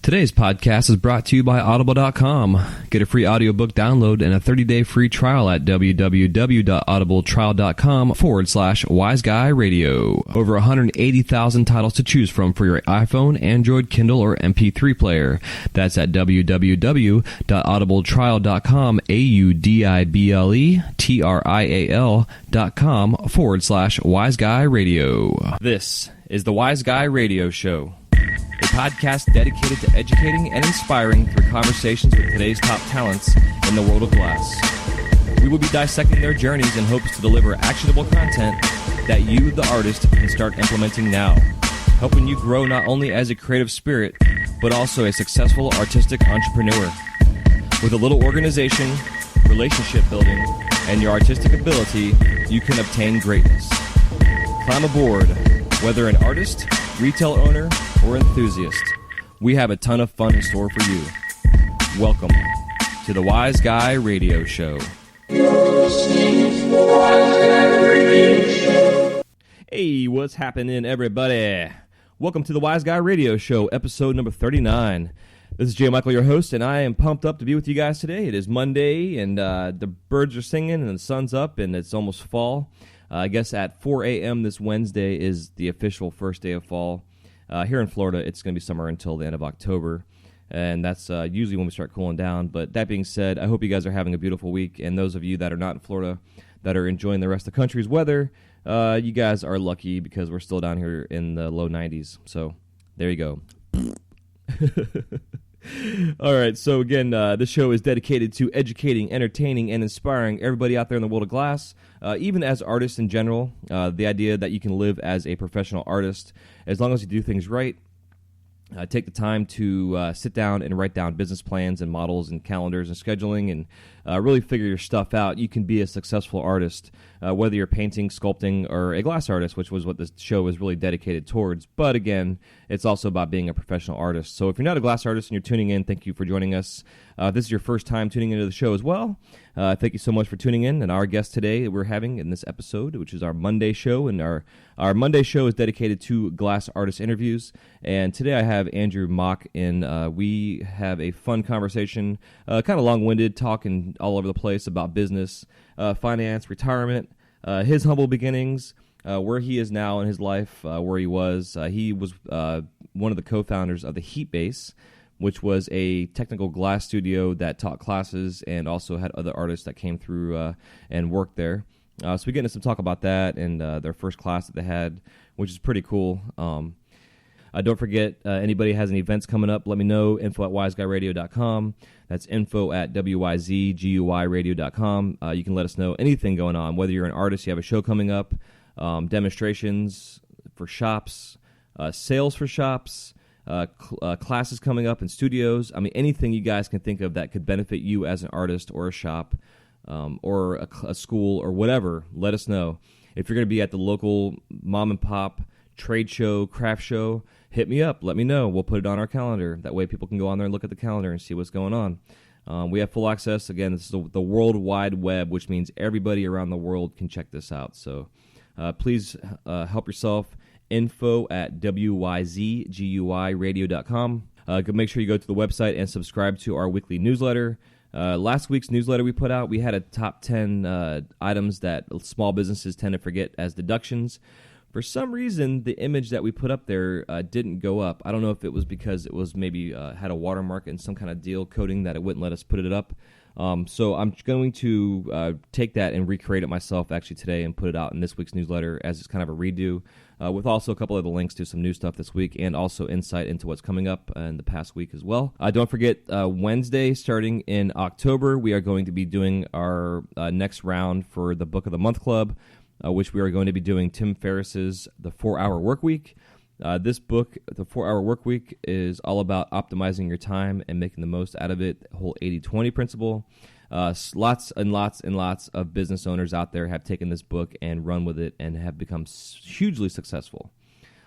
Today's podcast is brought to you by Audible.com. Get a free audiobook download and a 30-day free trial at www.audibletrial.com/WiseGuyRadio. Over 180,000 titles to choose from for your iPhone, Android, Kindle, or MP3 player. That's at www.audibletrial.com, AUDIBLETRIAL.com/WiseGuyRadio. This is the Wise Guy Radio Show, a podcast dedicated to educating and inspiring through conversations with today's top talents in the world of glass. We will be dissecting their journeys in hopes to deliver actionable content that you, the artist, can start implementing now, helping you grow not only as a creative spirit, but also a successful artistic entrepreneur. With a little organization, relationship building, and your artistic ability, you can obtain greatness. Climb aboard, whether an artist, retail owner, or enthusiast. We have a ton of fun in store for you. Welcome to the Wise Guy Radio Show. Hey, what's happening, everybody? Welcome to the Wise Guy Radio Show, episode number 39. This is Jay Michael, your host, and I am pumped up to be with you guys today. It is Monday, and the birds are singing, and the sun's up, and it's almost fall. I guess at 4 a.m. this Wednesday is the official first day of fall. Here in Florida, it's going to be summer until the end of October, and that's usually when we start cooling down. But that being said, I hope you guys are having a beautiful week, and those of you that are not in Florida that are enjoying the rest of the country's weather, you guys are lucky because we're still down here in the low 90s. So there you go. All right, so again, this show is dedicated to educating, entertaining, and inspiring everybody out there in the world of glass, even as artists in general. The idea that you can live as a professional artist as long as you do things right. Take the time to sit down and write down business plans and models and calendars and scheduling and really figure your stuff out. You can be a successful artist, whether you're painting, sculpting, or a glass artist, which was what this show is really dedicated towards. But again, it's also about being a professional artist. So if you're not a glass artist and you're tuning in, thank you for joining us. If this is your first time tuning into the show as well, thank you so much for tuning in. And our guest today that we're having in this episode, which is our Monday show, and our Monday show is dedicated to glass artist interviews. And today I have Andrew Moch in. We have a fun conversation, kind of long-winded, talking all over the place about business, finance, retirement, his humble beginnings, where he is now in his life, where he was. He was one of the co-founders of the Heat Base, which was a technical glass studio that taught classes and also had other artists that came through and worked there. So we get into some talk about that and their first class that they had, which is pretty cool. Don't forget, anybody has any events coming up, let me know, info@wiseguyradio.com. That's info@WIZGUYradio.com. You can let us know anything going on, whether you're an artist, you have a show coming up, demonstrations for shops, sales for shops, classes coming up in studios. I mean, anything you guys can think of that could benefit you as an artist or a shop or a school or whatever, let us know. If you're going to be at the local mom and pop trade show, craft show, hit me up. Let me know. We'll put it on our calendar. That way people can go on there and look at the calendar and see what's going on. We have full access. Again, this is the World Wide Web, which means everybody around the world can check this out. So please help yourself. info@WIZGUYradio.com. Make sure you go to the website and subscribe to our weekly newsletter. Last week's newsletter we put out, we had a top 10 items that small businesses tend to forget as deductions. For some reason, the image that we put up there didn't go up. I don't know if it was because it was maybe had a watermark and some kind of deal coding that it wouldn't let us put it up. So I'm going to take that and recreate it myself actually today and put it out in this week's newsletter as it's kind of a redo with also a couple of the links to some new stuff this week and also insight into what's coming up in the past week as well. Don't forget, Wednesday starting in October, we are going to be doing our next round for the Book of the Month Club, which we are going to be doing Tim Ferriss's The 4-Hour Workweek. This book, The 4-Hour Workweek, is all about optimizing your time and making the most out of it, the whole 80-20 principle. Lots and lots and lots of business owners out there have taken this book and run with it and have become hugely successful.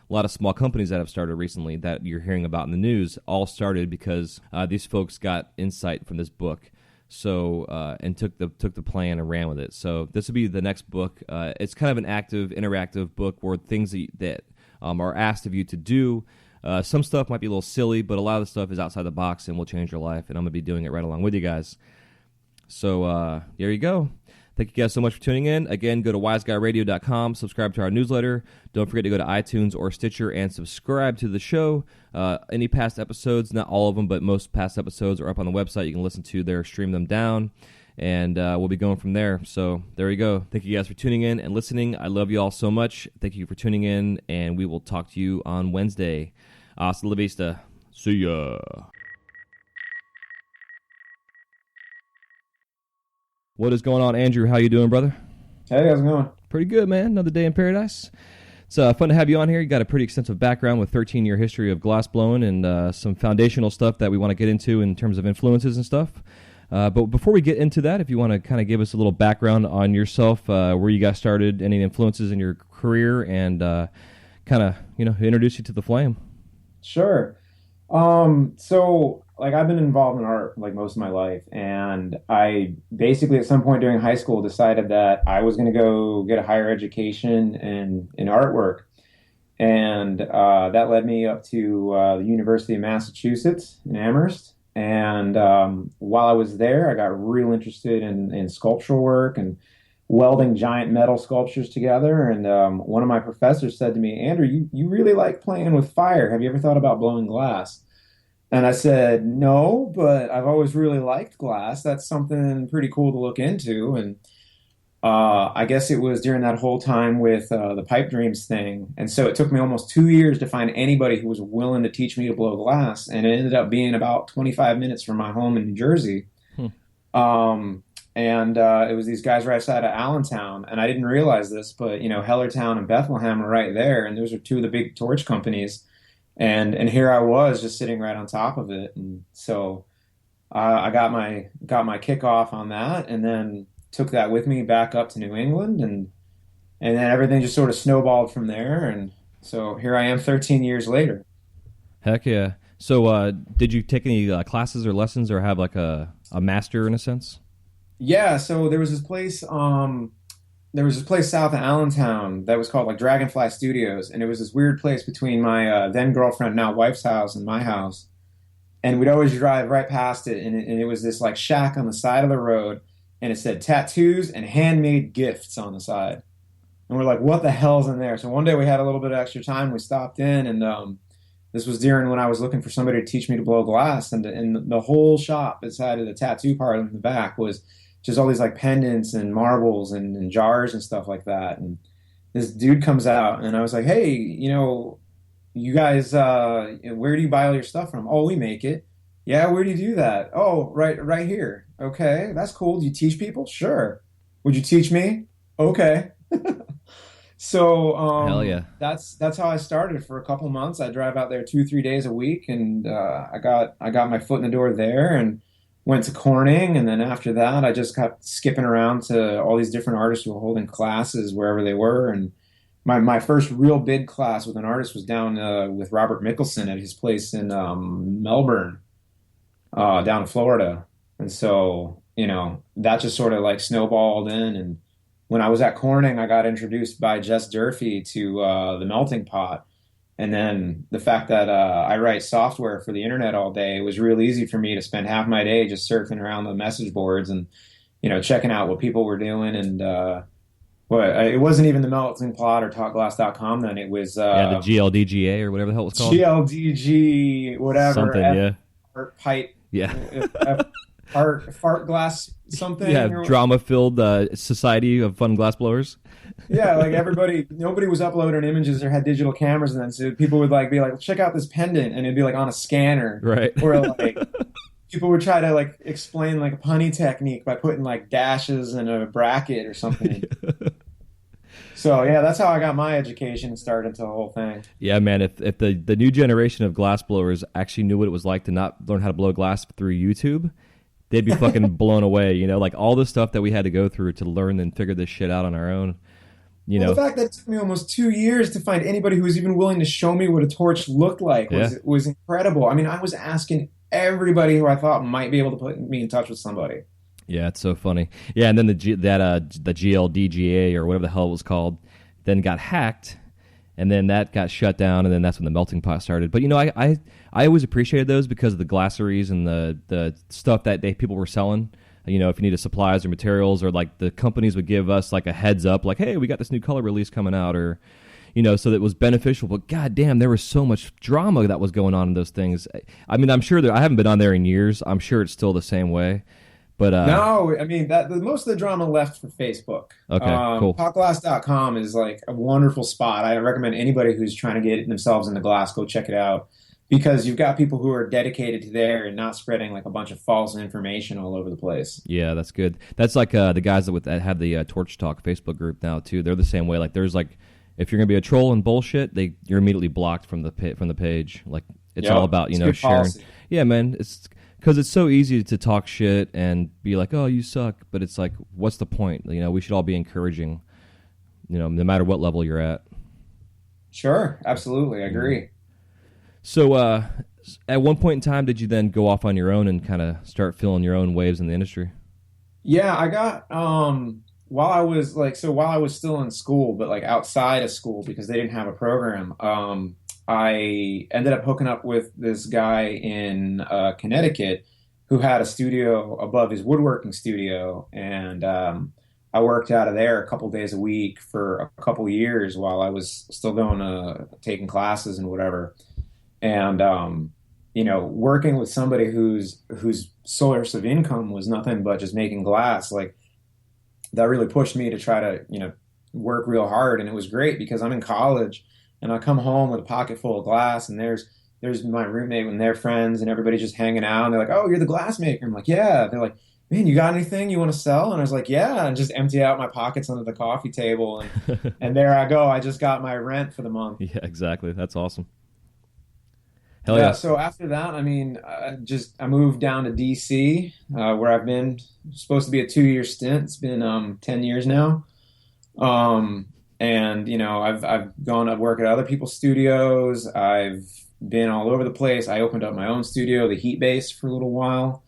A lot of small companies that have started recently that you're hearing about in the news all started because these folks got insight from this book. So and took the plan and ran with it. So this will be the next book. It's kind of an active, interactive book where things that are asked of you to do Some stuff might be a little silly, but a lot of the stuff is outside the box and will change your life, and I'm going to be doing it right along with you guys. So there you go. Thank you guys so much for tuning in. Again, go to wiseguyradio.com, subscribe to our newsletter. Don't forget to go to iTunes or Stitcher and subscribe to the show. Any past episodes, not all of them, but most past episodes are up on the website. You can listen to there, stream them down, and we'll be going from there. So there you go. Thank you guys for tuning in and listening. I love you all so much. Thank you for tuning in, and we will talk to you on Wednesday. Hasta la vista. See ya. What is going on, Andrew? How you doing, brother? Hey, how's it going? Pretty good, man. Another day in paradise. It's fun to have you on here. You got a pretty extensive background with 13-year history of glass blowing and some foundational stuff that we want to get into in terms of influences and stuff. But before we get into that, if you want to kind of give us a little background on yourself, where you got started, any influences in your career, and kind of, introduce you to the flame. Sure. So I've been involved in art most of my life, and I basically at some point during high school decided that I was going to go get a higher education in artwork. And that led me up to the University of Massachusetts in Amherst. And while I was there, I got real interested in sculptural work and welding giant metal sculptures together. And one of my professors said to me, Andrew, you really like playing with fire. Have you ever thought about blowing glass? And I said, no, but I've always really liked glass. That's something pretty cool to look into. And I guess it was during that whole time with the pipe dreams thing. And so it took me almost 2 years to find anybody who was willing to teach me to blow glass. And it ended up being about 25 minutes from my home in New Jersey. And it was these guys right outside of Allentown. And I didn't realize this, but, Hellertown and Bethlehem are right there. And those are two of the big torch companies. And here I was just sitting right on top of it. And so I got my kickoff on that, and then took that with me back up to New England, and then everything just sort of snowballed from there. And so here I am 13 years later. Heck yeah. So did you take any classes or lessons, or have a master in a sense? Yeah, so there was this place south of Allentown that was called Dragonfly Studios, and it was this weird place between my then girlfriend, now wife's house, and my house. And we'd always drive right past it, and it was this shack on the side of the road, and it said tattoos and handmade gifts on the side. And we're like, what the hell's in there? So one day we had a little bit of extra time. We stopped in, and this was during when I was looking for somebody to teach me to blow glass, and the whole shop inside of the tattoo parlor in the back was just all these pendants and marbles and jars and stuff like that. And this dude comes out, and I was like, hey, you guys, where do you buy all your stuff from? Oh, we make it. Yeah, where do you do that? Oh, right here. Okay, that's cool. Do you teach people? Sure. Would you teach me? Okay. So hell yeah. That's how I started for a couple months. I drive out there 2-3 days a week, and I got my foot in the door there, and went to Corning, and then after that, I just kept skipping around to all these different artists who were holding classes wherever they were. And my first real big class with an artist was down with Robert Mickelson at his place in Melbourne, down in Florida. And so, that just sort of snowballed in. And when I was at Corning, I got introduced by Jess Durfee to the melting pot. And then the fact that I write software for the internet all day, it was real easy for me to spend half my day just surfing around the message boards and, checking out what people were doing. And it wasn't even the melting pot or talkglass.com then. It was... the GLDGA or whatever the hell it was called. GLDG, whatever. Something, yeah. Art pipe. Yeah. Fart glass something. Yeah, drama-filled Society of Fun Glassblowers. Yeah, nobody was uploading images or had digital cameras, and then so people would be like, check out this pendant, and it'd be on a scanner, right? Or people would try to explain a punny technique by putting dashes in a bracket or something. So yeah, that's how I got my education started into the whole thing. Yeah, man. If the new generation of glassblowers actually knew what it was like to not learn how to blow glass through YouTube, they'd be fucking blown away. All the stuff that we had to go through to learn and figure this shit out on our own. The fact that it took me almost 2 years to find anybody who was even willing to show me what a torch looked like was incredible. I mean, I was asking everybody who I thought might be able to put me in touch with somebody. Yeah, it's so funny. Yeah, and then the GLDGA or whatever the hell it was called then got hacked, and then that got shut down, and then that's when the melting pot started. But I always appreciated those because of the glossaries and the stuff that people were selling. If you needed supplies or materials, or like the companies would give us like a heads up, like, hey, we got this new color release coming out, or so that it was beneficial. But goddamn, there was so much drama that was going on in those things. I mean, I'm sure that I haven't been on there in years. I'm sure it's still the same way. But no, I mean that most of the drama left for Facebook. Okay, cool. Potglass.com is like a wonderful spot. I recommend anybody who's trying to get themselves into glass, go check it out, because you've got people who are dedicated to there and not spreading like a bunch of false information all over the place. Yeah, that's good. That's like the guys that have the Torch Talk Facebook group now too. They're the same way. Like, there's like, if you're gonna be a troll and bullshit, you're immediately blocked from the page. Like, it's all about sharing. Policy. Yeah, man. It's because it's so easy to talk shit and be like, oh, you suck. But it's like, what's the point? We should all be encouraging, no matter what level you're at. Sure, absolutely, I agree. So, at one point in time, did you then go off on your own and kind of start feeling your own waves in the industry? Yeah, I got while I was still in school, but like outside of school because they didn't have a program. I ended up hooking up with this guy in Connecticut who had a studio above his woodworking studio, and I worked out of there a couple days a week for a couple years while I was still going taking classes and whatever. And working with somebody whose source of income was nothing but just making glass, like that really pushed me to try to work real hard. And it was great because I'm in college. And I come home with a pocket full of glass, and there's my roommate and their friends, and everybody's just hanging out. And they're like, "Oh, you're the glass maker." I'm like, "Yeah." They're like, "Man, you got anything you want to sell?" And I was like, "Yeah," and just empty out my pockets under the coffee table, and there I go. I just got my rent for the month. Yeah, exactly. That's awesome. Hell yeah. So after that, I mean, I moved down to DC, where I've been supposed to be a 2-year stint. It's been 10 years now. And I've gone to work at other people's studios. I've been all over the place. I opened up my own studio, the Heat Base, for a little while.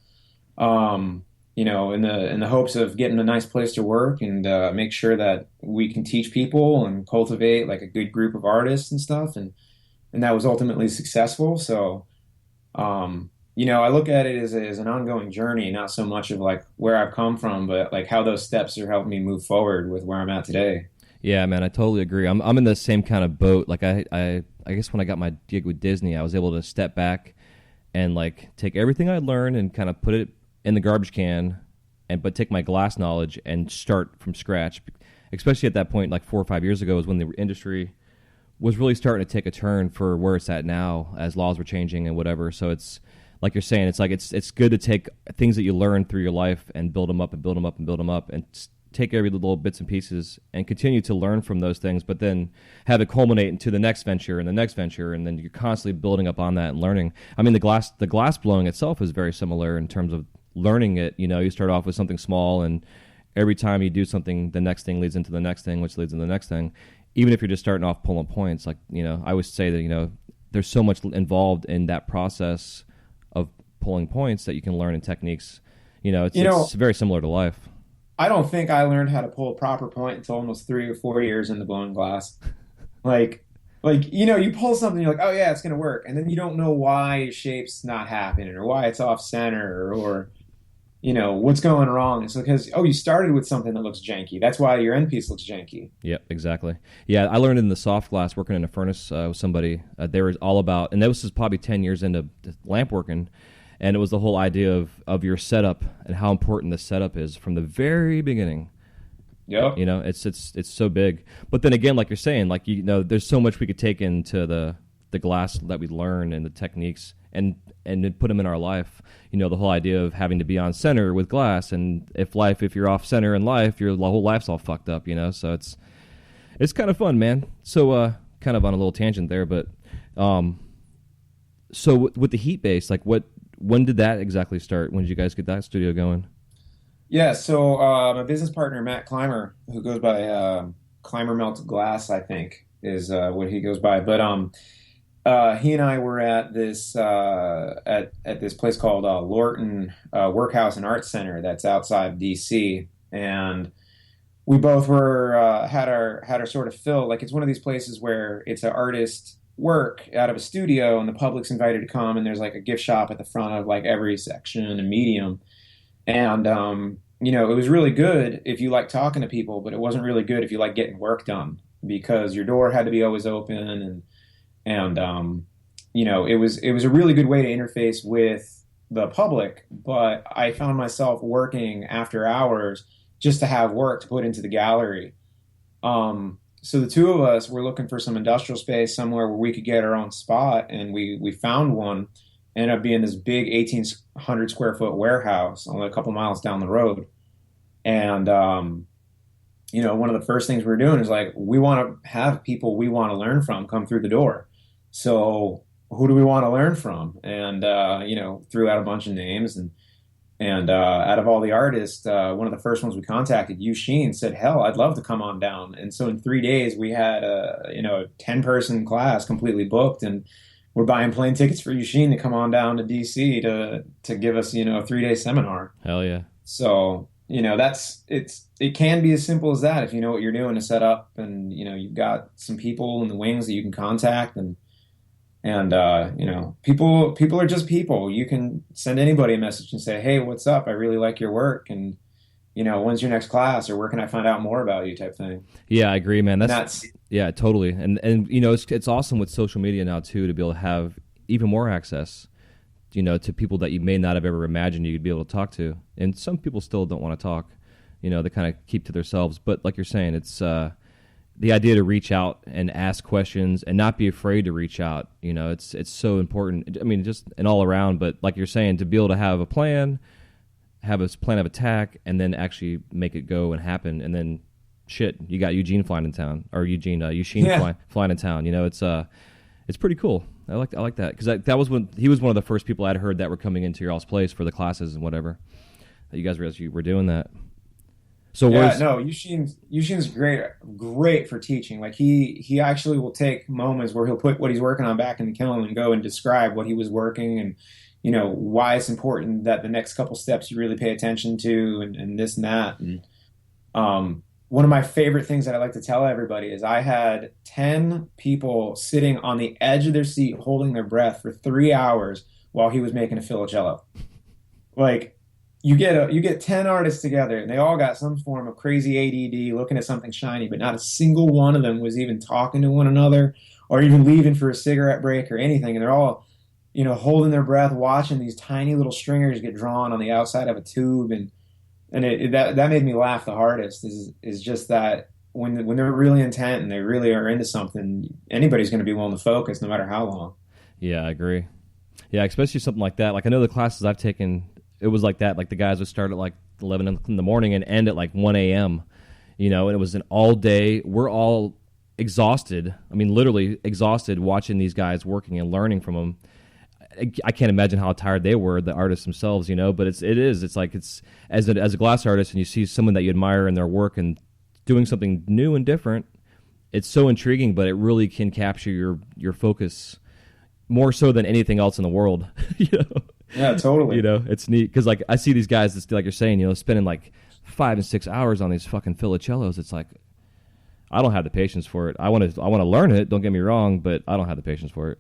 In the hopes of getting a nice place to work and make sure that we can teach people and cultivate like a good group of artists and stuff. And that was ultimately successful. So, I look at it as an ongoing journey, not so much of like where I've come from, but like how those steps are helping me move forward with where I'm at today. Yeah, man, I totally agree. I'm in the same kind of boat. Like I guess when I got my gig with Disney, I was able to step back and like take everything I learned and kind of put it in the garbage can, but take my glass knowledge and start from scratch. Especially at that point, like 4 or 5 years ago, was when the industry was really starting to take a turn for where it's at now, as laws were changing and whatever. So it's like you're saying, it's like it's good to take things that you learn through your life and build them up and build them up and build them up and take every little bits and pieces and continue to learn from those things, but then have it culminate into the next venture and the next venture, and then you're constantly building up on that and learning. I mean, the glass blowing itself is very similar in terms of learning it. You start off with something small, and every time you do something, the next thing leads into the next thing, which leads into the next thing. Even if you're just starting off pulling points, like I always say that there's so much involved in that process of pulling points that you can learn in techniques. It's very similar to life. I don't think I learned how to pull a proper point until almost 3 or 4 years into blowing glass. You pull something, you're like, oh yeah, it's going to work. And then you don't know why your shape's not happening or why it's off center or what's going wrong. It's because, you started with something that looks janky. That's why your end piece looks janky. Yep, exactly. Yeah, I learned in the soft glass working in a furnace with somebody. They were all about, and this was probably 10 years into lamp working. And it was the whole idea of your setup and how important the setup is from the very beginning. Yep. It's so big. But then again, like you're saying, like there's so much we could take into the glass that we learn and the techniques and put them in our life. The whole idea of having to be on center with glass, and if you're off center in life, your whole life's all fucked up. So it's kind of fun, man. So kind of on a little tangent there, but so with the Heat Base, like when did that exactly start? When did you guys get that studio going? Yeah, so my business partner, Matt Clymer, who goes by Clymer Melted Glass, I think, is what he goes by. But he and I were at this at this place called Lorton Workhouse and Art Center that's outside D.C., and we both were had our sort of fill. Like it's one of these places where it's an artist work out of a studio, and the public's invited to come, and there's like a gift shop at the front of like every section and medium. And it was really good if you like talking to people, but it wasn't really good if you like getting work done because your door had to be always open, and it was a really good way to interface with the public. But I found myself working after hours just to have work to put into the gallery. So the two of us were looking for some industrial space somewhere where we could get our own spot, and we found one. Ended up being this big 1,800 square foot warehouse only a couple miles down the road. And one of the first things we're doing is like we want to have people we want to learn from come through the door. So who do we want to learn from? And threw out a bunch of names, and out of all the artists, one of the first ones we contacted, Sheen, said, "Hell, I'd love to come on down." And so in 3 days, we had a 10-person class completely booked, and we're buying plane tickets for Sheen to come on down to DC to give us a 3-day seminar. Hell yeah! So it can be as simple as that if you know what you're doing to set up, and you've got some people in the wings that you can contact, and people are just people. You can send anybody a message and say, "Hey, what's up? I really like your work, and when's your next class, or where can I find out more about you?" type thing. Yeah, I agree, man. That's yeah, totally. And it's awesome with social media now too to be able to have even more access, to people that you may not have ever imagined you'd be able to talk to. And some people still don't want to talk. They kind of keep to themselves. But like you're saying, it's the idea to reach out and ask questions and not be afraid to reach out. It's so important. I mean, just an all around. But like you're saying, to be able to have a plan of attack, and then actually make it go and happen, and then shit, you got Eugene flying in town, or Eugene flying in town. It's pretty cool. I like that because that was when he was one of the first people I'd heard that were coming into your all's place for the classes and whatever. That you guys realized you were doing that. So Eugene's great for teaching. Like he actually will take moments where he'll put what he's working on back in the kiln and go and describe what he was working, and why it's important that the next couple steps you really pay attention to, and this and that. And one of my favorite things that I like to tell everybody is I had 10 people sitting on the edge of their seat holding their breath for 3 hours while he was making a filicello. Like you get 10 artists together, and they all got some form of crazy ADD looking at something shiny, but not a single one of them was even talking to one another or even leaving for a cigarette break or anything. And they're all holding their breath, watching these tiny little stringers get drawn on the outside of a tube, and that made me laugh the hardest. Is just that when they're really intent and they really are into something, anybody's going to be willing to focus, no matter how long. Yeah, I agree. Yeah, especially something like that. Like I know the classes I've taken, it was like that. Like the guys would start at like 11 in the morning and end at like 1 a.m. And it was an all day. We're all exhausted. I mean, literally exhausted watching these guys working and learning from them. I can't imagine how tired they were, the artists themselves, but it's like as a glass artist, and you see someone that you admire in their work and doing something new and different, it's so intriguing, but it really can capture your focus more so than anything else in the world. Yeah, totally. It's neat because like I see these guys that's like you're saying, spending like 5 and 6 hours on these fucking filicellos. It's like I don't have the patience for it. I want to learn it. Don't get me wrong, but I don't have the patience for it.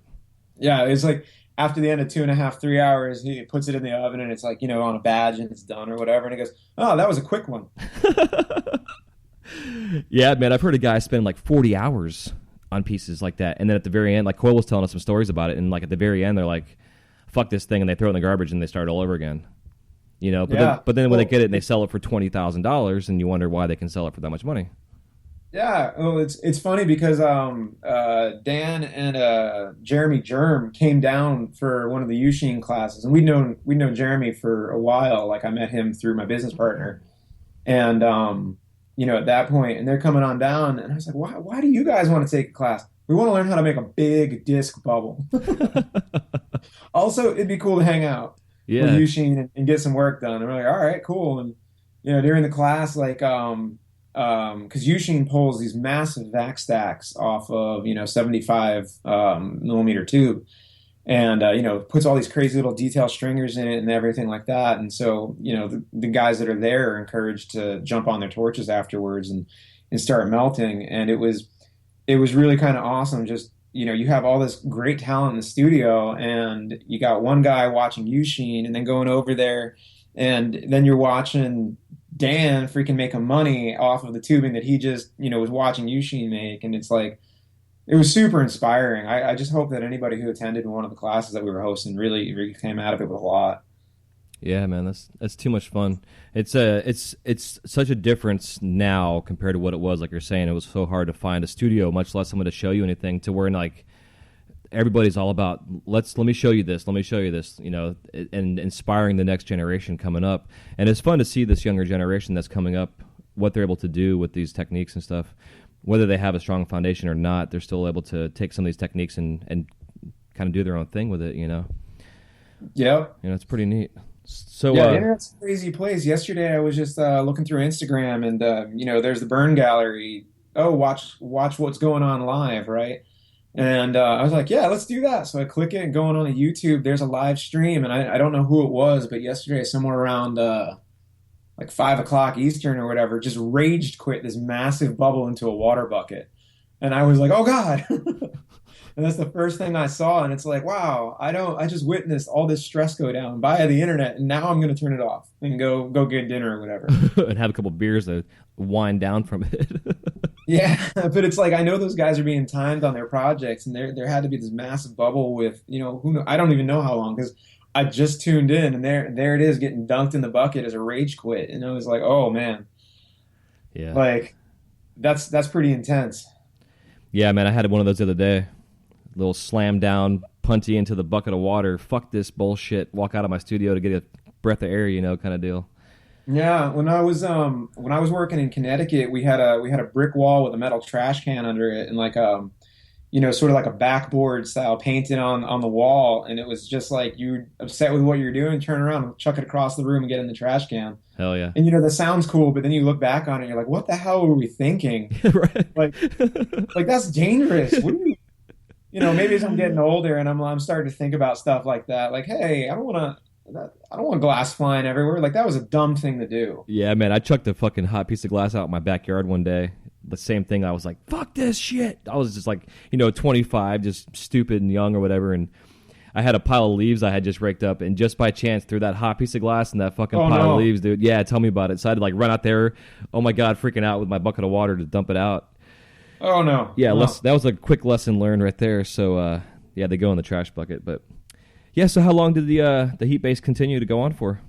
Yeah, it's like after the end of 2.5, 3 hours, he puts it in the oven, and it's like on a badge and it's done or whatever. And he goes, "Oh, that was a quick one." Yeah, man, I've heard a guy spend like 40 hours on pieces like that, and then at the very end, like Coyle was telling us some stories about it, and like at the very end, they're like, "Fuck this thing," and they throw it in the garbage and they start all over again. But then when they get it and they sell it for $20,000, and you wonder why they can sell it for that much money. Yeah, well, it's funny because Dan and Jeremy Germ came down for one of the Yushing classes, and we'd known Jeremy for a while. Like I met him through my business partner, and at that point, and they're coming on down, and I was like, why do you guys want to take a class? We want to learn how to make a big disc bubble. Also, it'd be cool to hang out with Yushing and get some work done. And we're like, all right, cool. And during the class, like because Yushing pulls these massive vac stacks off of 75 millimeter tube, and puts all these crazy little detail stringers in it and everything like that. And so the guys that are there are encouraged to jump on their torches afterwards and start melting. And it was really kind of awesome. Just you have all this great talent in the studio, and you got one guy watching you sheen, and then going over there, and then you're watching Dan freaking making money off of the tubing that he just was watching you sheen make. And it's like, it was super inspiring. I just hope that anybody who attended one of the classes that we were hosting really came out of it with a lot. Yeah, man, that's too much fun. It's such a difference now compared to what it was. Like you're saying, it was so hard to find a studio, much less someone to show you anything. To where like everybody's all about let me show you this, and inspiring the next generation coming up. And it's fun to see this younger generation that's coming up, what they're able to do with these techniques and stuff. Whether they have a strong foundation or not, they're still able to take some of these techniques and kind of do their own thing with it. Yeah. It's pretty neat. So yeah, the internet's a crazy place. Yesterday, I was just looking through Instagram, and there's the burn gallery. Oh, watch what's going on live, right? And I was like, yeah, let's do that. So I click it, and going on to YouTube, there's a live stream, and I don't know who it was, but yesterday, somewhere around like 5 o'clock Eastern or whatever, just raged quit this massive bubble into a water bucket, and I was like, oh God. And that's the first thing I saw, and it's like, wow, I just witnessed all this stress go down via the internet, and now I'm going to turn it off and go get dinner or whatever. And have a couple beers to wind down from it. Yeah, but it's like, I know those guys are being timed on their projects, and there had to be this massive bubble with, who know, I don't even know how long, because I just tuned in, and there it is, getting dunked in the bucket as a rage quit, and I was like, oh man, Yeah. like that's pretty intense. Yeah, man, I had one of those the other day. Little slam down, punty into the bucket of water. Fuck this bullshit. Walk out of my studio to get a breath of air, kind of deal. Yeah, when I was working in Connecticut, we had a brick wall with a metal trash can under it, and like sort of like a backboard style painted on the wall, and it was just like, you upset with what you're doing, turn around and chuck it across the room and get in the trash can. Hell yeah. And that sounds cool, but then you look back on it and you're like, what the hell were we thinking? Right. Like that's dangerous. What do maybe as I'm getting older and I'm starting to think about stuff like that. Like, hey, I don't want glass flying everywhere. Like, that was a dumb thing to do. Yeah, man, I chucked a fucking hot piece of glass out in my backyard one day. The same thing. I was like, fuck this shit. I was just like, 25, just stupid and young or whatever. And I had a pile of leaves I had just raked up, and just by chance threw that hot piece of glass in that fucking pile of leaves, dude. Yeah, tell me about it. So I had to like run out there. Oh my God, freaking out with my bucket of water to dump it out. Oh no. Yeah, no. That was a quick lesson learned right there. So yeah, they go in the trash bucket. But yeah, so how long did the heat base continue to go on for?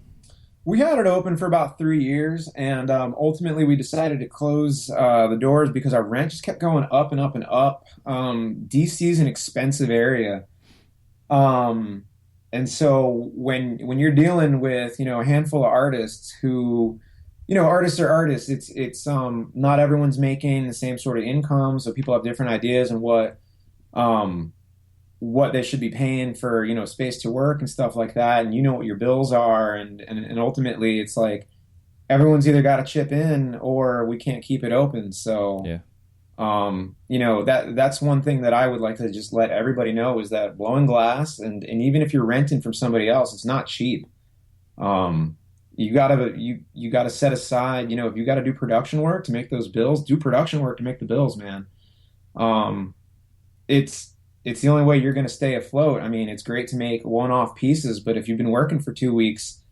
We had it open for about 3 years, and ultimately we decided to close the doors because our rent just kept going up and up and up. DC is an expensive area, and so when you're dealing with a handful of artists who, artists are artists. It's not everyone's making the same sort of income, so people have different ideas on what they should be paying for, space to work and stuff like that. And what your bills are. And ultimately it's like everyone's either got to chip in or we can't keep it open. So, yeah. That's one thing that I would like to just let everybody know is that blowing glass and even if you're renting from somebody else, it's not cheap. You gotta set aside, if you got to do production work to make those bills, do production work to make the bills, man. It's the only way you're going to stay afloat. I mean, it's great to make one-off pieces, but if you've been working for 2 weeks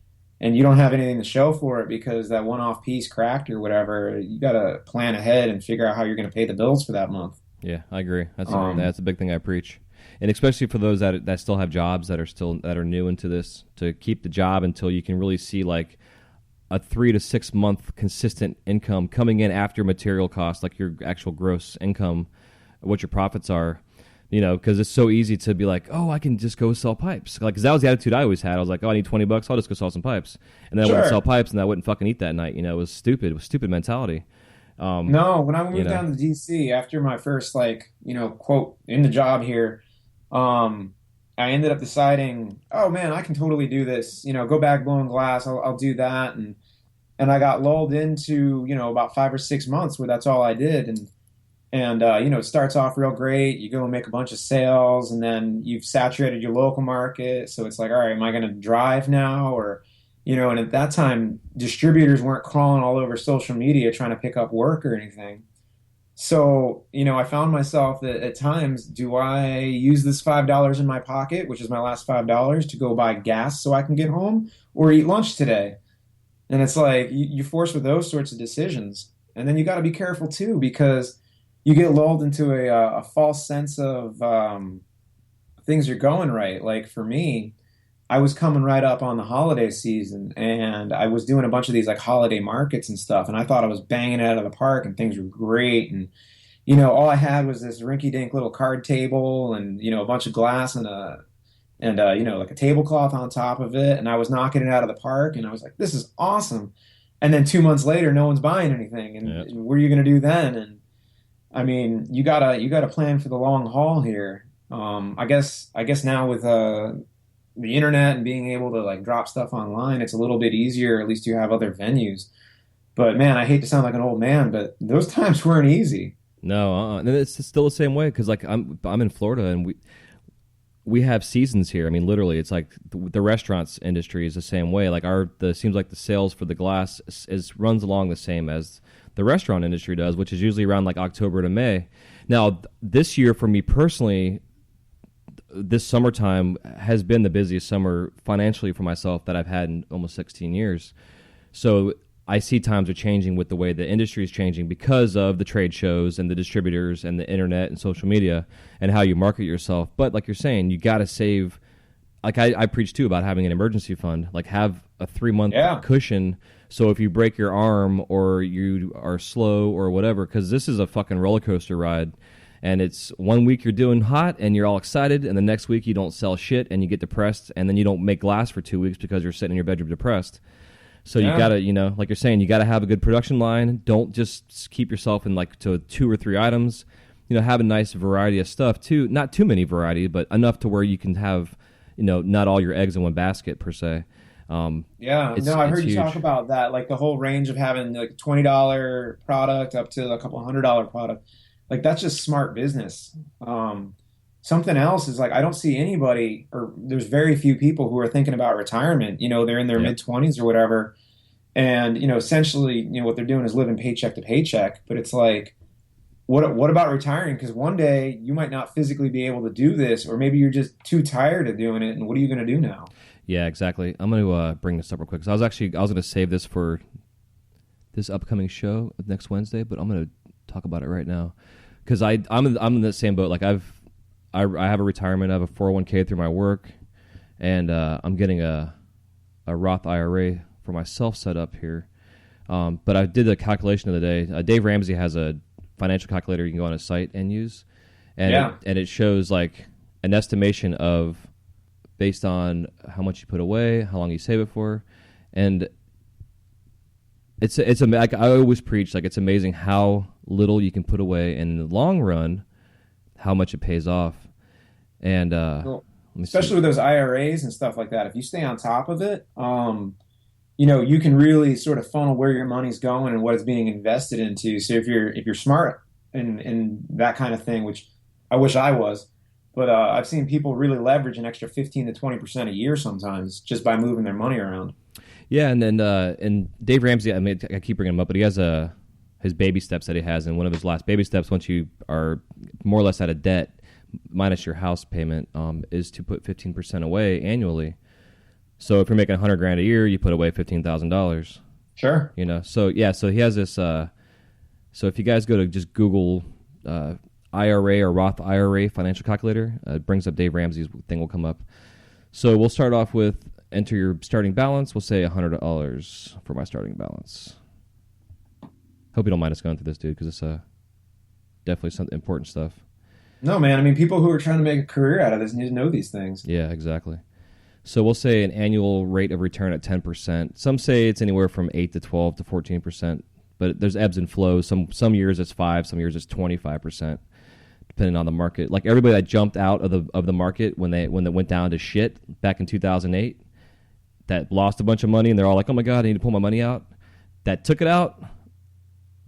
and you don't have anything to show for it because that one-off piece cracked or whatever, you got to plan ahead and figure out how you're going to pay the bills for that month. Yeah, I agree. That's a big thing I preach. And especially for those that still have jobs that are new into this, to keep the job until you can really see like a 3 to 6 month consistent income coming in after material costs, like your actual gross income, what your profits are. Because it's so easy to be like, oh, I can just go sell pipes. Like, because that was the attitude I always had. I was like, oh, I need $20. I'll just go sell some pipes. And then I wouldn't sell pipes, and I wouldn't fucking eat that night. It was stupid. It was stupid mentality. No, when I moved down to DC after my first, quote, in the job here, I ended up deciding, oh, man, I can totally do this. Go back blowing glass. I'll do that. And I got lulled into, about 5 or 6 months where that's all I did. And And it starts off real great. You go and make a bunch of sales, and then you've saturated your local market. So it's like, all right, am I going to drive now? Or, and at that time, distributors weren't crawling all over social media trying to pick up work or anything. So, I found myself that at times, do I use this $5 in my pocket, which is my last $5, to go buy gas so I can get home, or eat lunch today? And it's like you're forced with those sorts of decisions. And then you got to be careful too, because you get lulled into a false sense of things are going right. Like for me, I was coming right up on the holiday season, and I was doing a bunch of these like holiday markets and stuff. And I thought I was banging it out of the park and things were great. And, all I had was this rinky dink little card table and, a bunch of glass and like a tablecloth on top of it. And I was knocking it out of the park, and I was like, this is awesome. And then 2 months later, no one's buying anything. And what are you going to do then? And I mean, you gotta plan for the long haul here. I guess now with the internet and being able to like drop stuff online, it's a little bit easier. At least you have other venues. But man, I hate to sound like an old man, but those times weren't easy. No, and it's still the same way because like I'm in Florida and we have seasons here. I mean, literally, it's like the restaurants industry is the same way. Like seems like the sales for the glass runs along the same as the restaurant industry does, which is usually around like October to May. Now, this year for me personally, this summertime has been the busiest summer financially for myself that I've had in almost 16 years. So I see times are changing with the way the industry is changing because of the trade shows and the distributors and the internet and social media and how you market yourself. But like you're saying, you got to save. Like I preach too about having an emergency fund, like have a 3-month cushion. So if you break your arm or you are slow or whatever, because this is a fucking roller coaster ride. And it's 1 week you're doing hot and you're all excited, and the next week you don't sell shit and you get depressed, and then you don't make glass for 2 weeks because you're sitting in your bedroom depressed. So you gotta, like you're saying, you gotta have a good production line. Don't just keep yourself in like to 2 or 3 items. Have a nice variety of stuff too. Not too many variety, but enough to where you can have, not all your eggs in one basket per se. I heard you talk about that, like the whole range of having like $20 product up to a couple $100 product. Like that's just smart business. Something else is like I don't see anybody, or there's very few people who are thinking about retirement. They're in their mid-20s or whatever, and essentially, what they're doing is living paycheck to paycheck. But it's like, what about retiring? Because one day you might not physically be able to do this, or maybe you're just too tired of doing it. And what are you going to do now? Yeah, exactly. I'm going to bring this up real quick. So I was going to save this for this upcoming show next Wednesday, but I'm going to talk about it right now because I'm in the same boat. Like I have a retirement. I have a 401k through my work, and I'm getting a Roth IRA for myself set up here. But I did a calculation of the day. Dave Ramsey has a financial calculator you can go on his site and use, and it shows like an estimation of based on how much you put away, how long you save it for, and it's like I always preach, like it's amazing how little you can put away, and in the long run, how much it pays off. And especially with those IRAs and stuff like that, if you stay on top of it, you can really sort of funnel where your money's going and what it's being invested into. So if you're smart in that kind of thing, which I wish I was, but I've seen people really leverage an extra 15 to 20% a year sometimes just by moving their money around. Yeah, and then and Dave Ramsey, I keep bringing him up, but he has his baby steps that he has, and one of his last baby steps, once you are more or less out of debt, minus your house payment, is to put 15% away annually. So if you're making $100,000 a year, you put away $15,000. Sure. So he has this. So if you guys go to just Google IRA or Roth IRA financial calculator, it brings up Dave Ramsey's thing will come up. So we'll start off with enter your starting balance. We'll say $100 for my starting balance. Hope you don't mind us going through this, dude, because it's definitely some important stuff. No, man. I mean, people who are trying to make a career out of this need to know these things. Yeah, exactly. So we'll say an annual rate of return at 10%. Some say it's anywhere from 8 to 12 to 14%, but there's ebbs and flows. Some years it's 5, some years it's 25%, depending on the market. Like everybody that jumped out of the market when they went down to shit back in 2008, that lost a bunch of money, and they're all like, "Oh my God, I need to pull my money out." That took it out.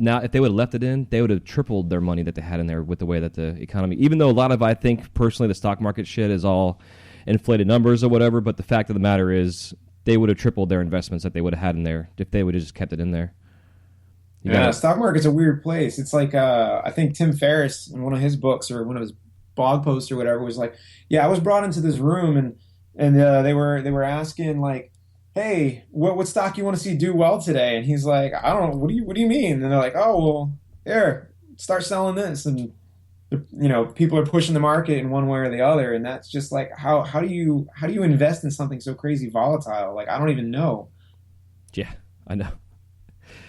now if they would have left it in, they would have tripled their money that they had in there with the way that the economy. Even though a lot of, I think personally, the stock market shit is all inflated numbers or whatever, but the fact of the matter is they would have tripled their investments that they would have had in there if they would have just kept it in there. Stock market's a weird place. It's like I think Tim Ferriss in one of his books or one of his blog posts or whatever was like, yeah, I was brought into this room and they were asking like, hey, what stock you want to see do well today? And he's like, I don't know, what do you mean? And they're like, oh well, here, start selling this, and people are pushing the market in one way or the other, and that's just like how do you invest in something so crazy volatile? Like I don't even know. Yeah, I know.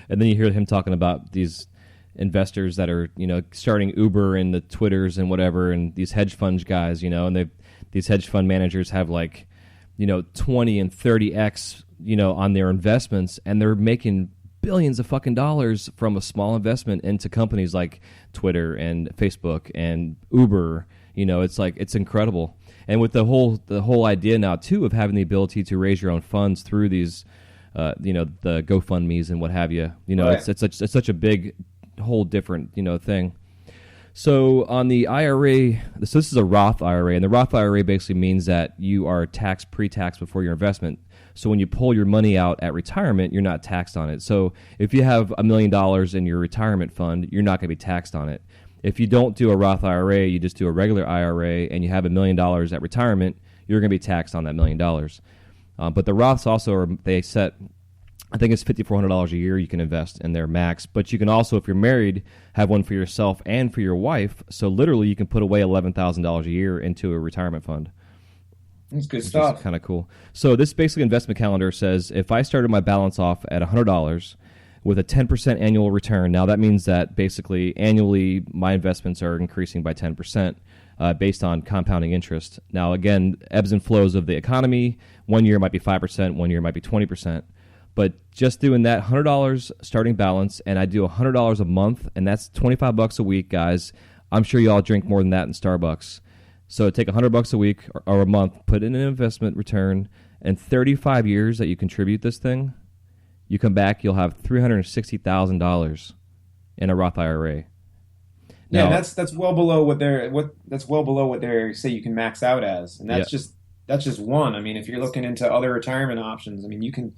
And then you hear him talking about these investors that are, starting Uber and the Twitters and whatever, and these hedge fund guys, and these hedge fund managers have like, 20 and 30x, on their investments, and they're making billions of fucking dollars from a small investment into companies like Twitter and Facebook and Uber. It's like, it's incredible. And with the whole idea now too of having the ability to raise your own funds through these the GoFundMe's and what have you. Right. It's such a big, whole different thing. So on the IRA, so this is a Roth IRA, and the Roth IRA basically means that you are pre-taxed before your investment. So when you pull your money out at retirement, you're not taxed on it. So if you have $1 million in your retirement fund, you're not going to be taxed on it. If you don't do a Roth IRA, you just do a regular IRA, and you have $1 million at retirement, you're going to be taxed on that $1 million. But the Roths also they set, I think it's $5,400 a year you can invest in their max. But you can also, if you're married, have one for yourself and for your wife. So literally you can put away $11,000 a year into a retirement fund. That's good stuff. Kind of cool. So this basically investment calendar says if I started my balance off at $100 with a 10% annual return, now that means that basically annually my investments are increasing by 10%. Based on compounding interest. Now, again, ebbs and flows of the economy. 1 year might be 5%, 1 year might be 20%. But just doing that $100 starting balance, and I do $100 a month, and that's $25 a week, guys. I'm sure you all drink more than that in Starbucks. So take $100 a week or a month, put in an investment return, and 35 years that you contribute this thing, you come back, you'll have $360,000 in a Roth IRA. Yeah, that's well below what they say you can max out as, and that's just one. I mean, if you're looking into other retirement options, I mean, you can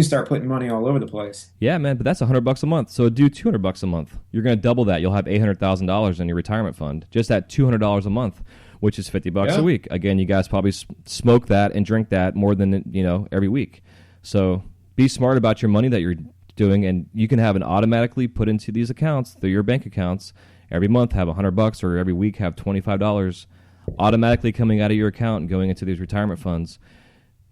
start putting money all over the place. Yeah, man, but that's $100 a month. So do $200 a month. You're going to double that. You'll have $800,000 in your retirement fund just at $200 a month, which is $50 a week. Again, you guys probably smoke that and drink that more than every week. So be smart about your money that you're doing, and you can have it automatically put into these accounts through your bank accounts. Every month have $100, or every week have $25 automatically coming out of your account and going into these retirement funds.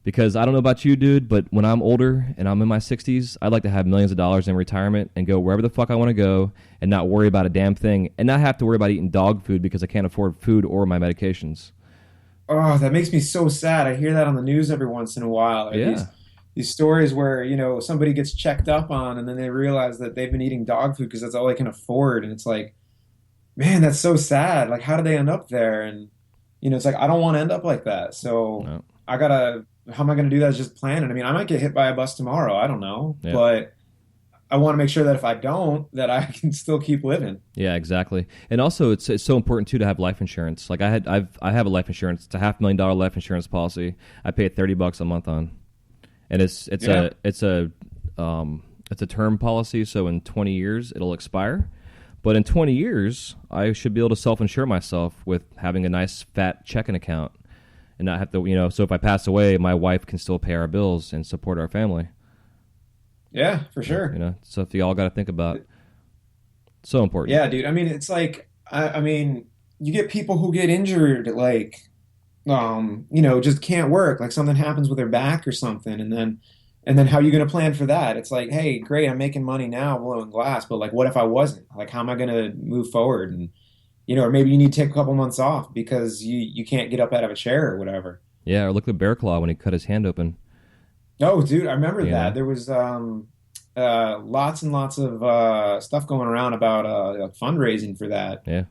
Because I don't know about you, dude, but when I'm older and I'm in my 60s, I'd like to have millions of dollars in retirement and go wherever the fuck I want to go and not worry about a damn thing and not have to worry about eating dog food because I can't afford food or my medications. Oh, that makes me so sad. I hear that on the news every once in a while. These stories where, somebody gets checked up on and then they realize that they've been eating dog food because that's all they can afford. And it's like, man, that's so sad. Like, how do they end up there? And, it's like, I don't want to end up like that. So No. How am I going to do that? Is just plan it. I mean, I might get hit by a bus tomorrow. I don't know. Yeah. But I want to make sure that if I don't, that I can still keep living. Yeah, exactly. And also, it's so important too to have life insurance. Like I have a life insurance. It's a $500,000 life insurance policy. I pay it $30 a month on, and it's a term policy. So in 20 years it'll expire. But in 20 years, I should be able to self-insure myself with having a nice fat checking account and not have to, so if I pass away, my wife can still pay our bills and support our family. Yeah, for sure. Stuff you all got to think about. So important. Yeah, dude. I mean, it's like, I mean, you get people who get injured, like, just can't work. Like something happens with their back or something. And then how are you going to plan for that? It's like, hey, great, I'm making money now blowing glass, but like, what if I wasn't? Like, how am I going to move forward? And, or maybe you need to take a couple months off because you can't get up out of a chair or whatever. Yeah, or look at Bear Claw when he cut his hand open. Oh, dude, I remember that. There was lots and lots of stuff going around about fundraising for that. Yeah.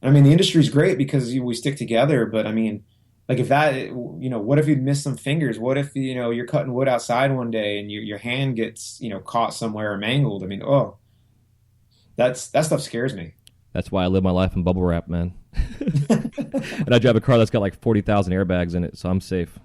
I mean, the industry's great because we stick together, but I mean, like if that, what if you'd miss some fingers? What if, you're cutting wood outside one day and your hand gets, caught somewhere or mangled? I mean, that stuff scares me. That's why I live my life in bubble wrap, man. And I drive a car that's got like 40,000 airbags in it, so I'm safe.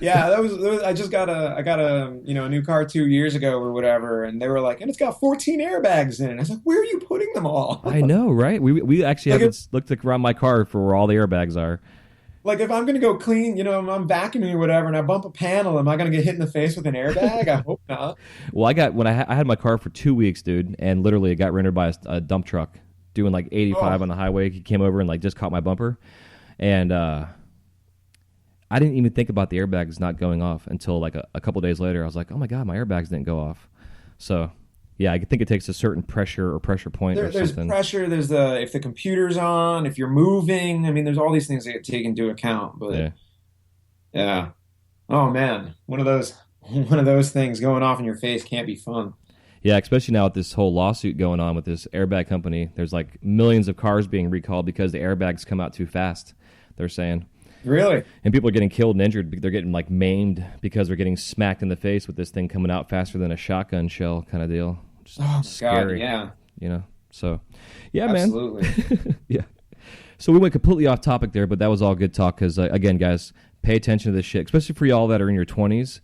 Yeah, I just got a a new car 2 years ago or whatever, and they were like, and it's got 14 airbags in it. I was like, where are you putting them all? I know, right? We actually Like haven't looked around my car for where all the airbags are. like if I'm gonna go clean, I'm vacuuming or whatever, and I bump a panel, am I gonna get hit in the face with an airbag? I hope not. Well, I had my car for 2 weeks, dude, and literally it got rendered by a dump truck doing like 85 Oh, on the highway. He came over and like just caught my bumper, and I didn't even think about the airbags not going off until like a couple days later. I was like, oh my god, my airbags didn't go off. So yeah, I think it takes a certain pressure or pressure point or there's something. pressure. There's if the computer's on, if you're moving. I mean, there's all these things that get taken into account. But Yeah. yeah, oh man, one of those things going off in your face can't be fun. Yeah, especially now with this whole lawsuit going on with this airbag company. There's like millions of cars being recalled because the airbags come out too fast, they're saying. Really? And people are getting killed and injured. They're getting like maimed because they're getting smacked in the face with this thing coming out faster than a shotgun shell kind of deal. Just Oh my God, scary, yeah, you know? So, yeah, man. absolutely. Yeah. So we went completely off topic there, but that was all good talk because, again, guys, pay attention to this shit, especially for y'all that are in your 20s.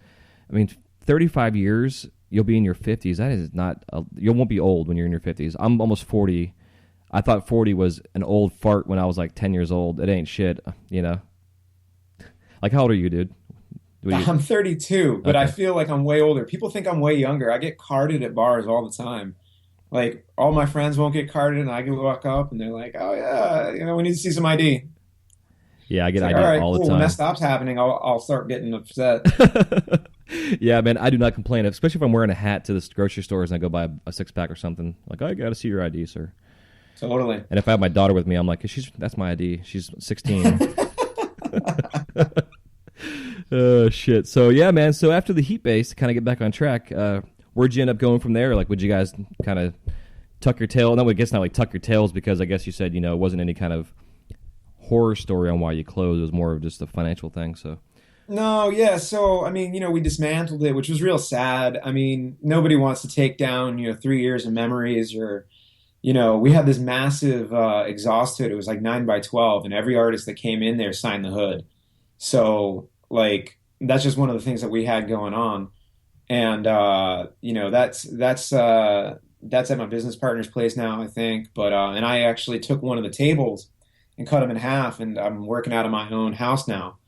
I mean, 35 years, you'll be in your 50s. That is not, you won't be old when you're in your 50s. I'm almost 40. I thought 40 was an old fart when I was like 10 years old. It ain't shit, you know? Like, how old are you, dude? I'm 32, but I Okay. feel like I'm way older. People think I'm way younger. I get carded at bars all the time. Like all my friends won't get carded, and I can walk up, and they're like, "Oh yeah, we need to see some ID." Yeah, I get It's like, all ID right, all the cool. When that time. stops happening, I'll start getting upset. Yeah, man, I do not complain, especially if I'm wearing a hat to the grocery stores and I go buy a six-pack or something. Like, I got to see your ID, sir. Totally. And if I have my daughter with me, I'm like, that's my ID. She's 16. Oh, shit. So, yeah, man. So after the heat base, to kind of get back on track, where'd you end up going from there? Like, would you guys kind of tuck your tail? No, I guess not like tuck your tails because I guess you said, it wasn't any kind of horror story on why you closed. It was more of just a financial thing. So, No, yeah. So, I mean, we dismantled it, which was real sad. I mean, nobody wants to take down, 3 years of memories or, we had this massive exhaust hood. It was like 9 by 12, and every artist that came in there signed the hood. So, like, that's just one of the things that we had going on. And, that's at my business partner's place now, I think. But, and I actually took one of the tables and cut them in half, and I'm working out of my own house now.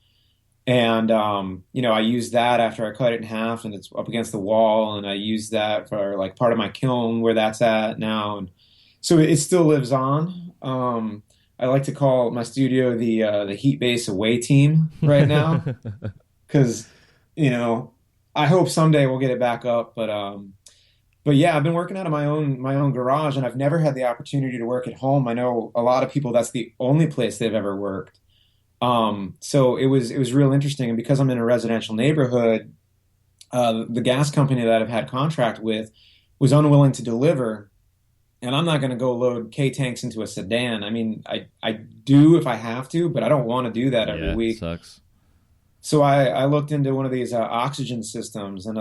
And I used that after I cut it in half, and it's up against the wall, and I used that for like part of my kiln where that's at now, and so it still lives on. I like to call my studio the heat base away team right now because I hope someday we'll get it back up, but yeah, I've been working out of my own garage, and I've never had the opportunity to work at home. I know a lot of people that's the only place they've ever worked. So it was real interesting, and because I'm in a residential neighborhood, the gas company that I've had contract with was unwilling to deliver, and I'm not going to go load K tanks into a sedan. I mean, I do if I have to, but I don't want to do that every yeah, week. sucks. So I looked into one of these oxygen systems, and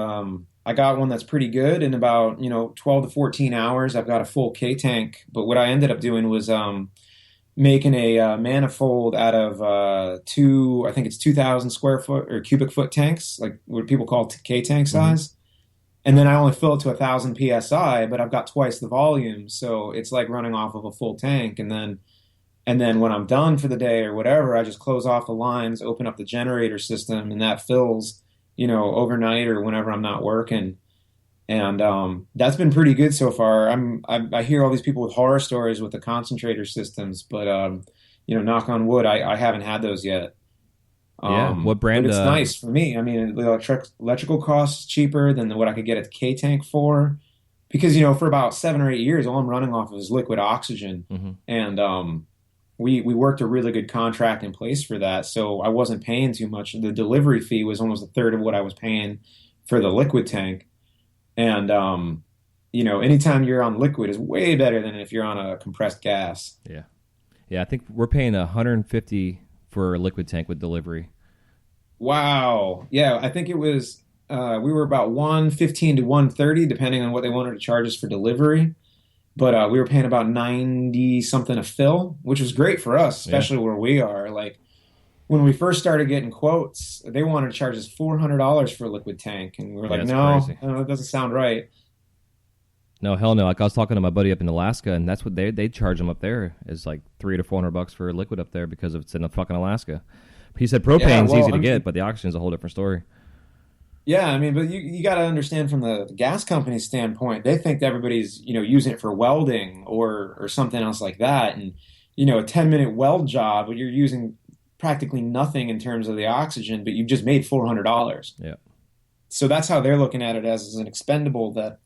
I got one that's pretty good. In about 12 to 14 hours, I've got a full K tank. But what I ended up doing was making a manifold out of I think it's 2,000 square foot or cubic foot tanks, like what people call K tank Hmm. size. And then I only fill it to 1,000 psi, but I've got twice the volume, so it's like running off of a full tank. And then when I'm done for the day or whatever, I just close off the lines, open up the generator system, and that fills, overnight or whenever I'm not working. And that's been pretty good so far. I hear all these people with horror stories with the concentrator systems, but knock on wood, I haven't had those yet. Yeah. What But brand? it's nice for me. I mean, the electrical cost is cheaper than what I could get at the K tank for, because for about 7 or 8 years, all I'm running off of is liquid oxygen, Mhm. and we worked a really good contract in place for that, so I wasn't paying too much. The delivery fee was almost a third of what I was paying for the liquid tank. And anytime you're on liquid is way better than if you're on a compressed gas. Yeah. Yeah, I think we're paying 150 for a liquid tank with delivery. Wow. Yeah, I think it was we were about 115 to 130 depending on what they wanted to charge us for delivery. but we were paying about 90 something a fill, which was great for us, Yeah. especially where we are. Like when we first started getting quotes, they wanted to charge us $400 for a liquid tank, and we were Yeah, like, it's no, crazy. no, that doesn't sound right. No, hell no. Like I was talking to my buddy up in Alaska, and that's what they charge them up there is like $300 to $400 for a liquid up there because it's in fucking Alaska. He said Yeah, propane's easy well, to get, but the oxygen's a whole different story. yeah, I mean, but you got to understand from the gas company's standpoint, they think that everybody's, using it for welding or something else like that. And, a 10-minute weld job where you're using practically nothing in terms of the oxygen, but you've just made $400. Yeah. So that's how they're looking at it as an expendable that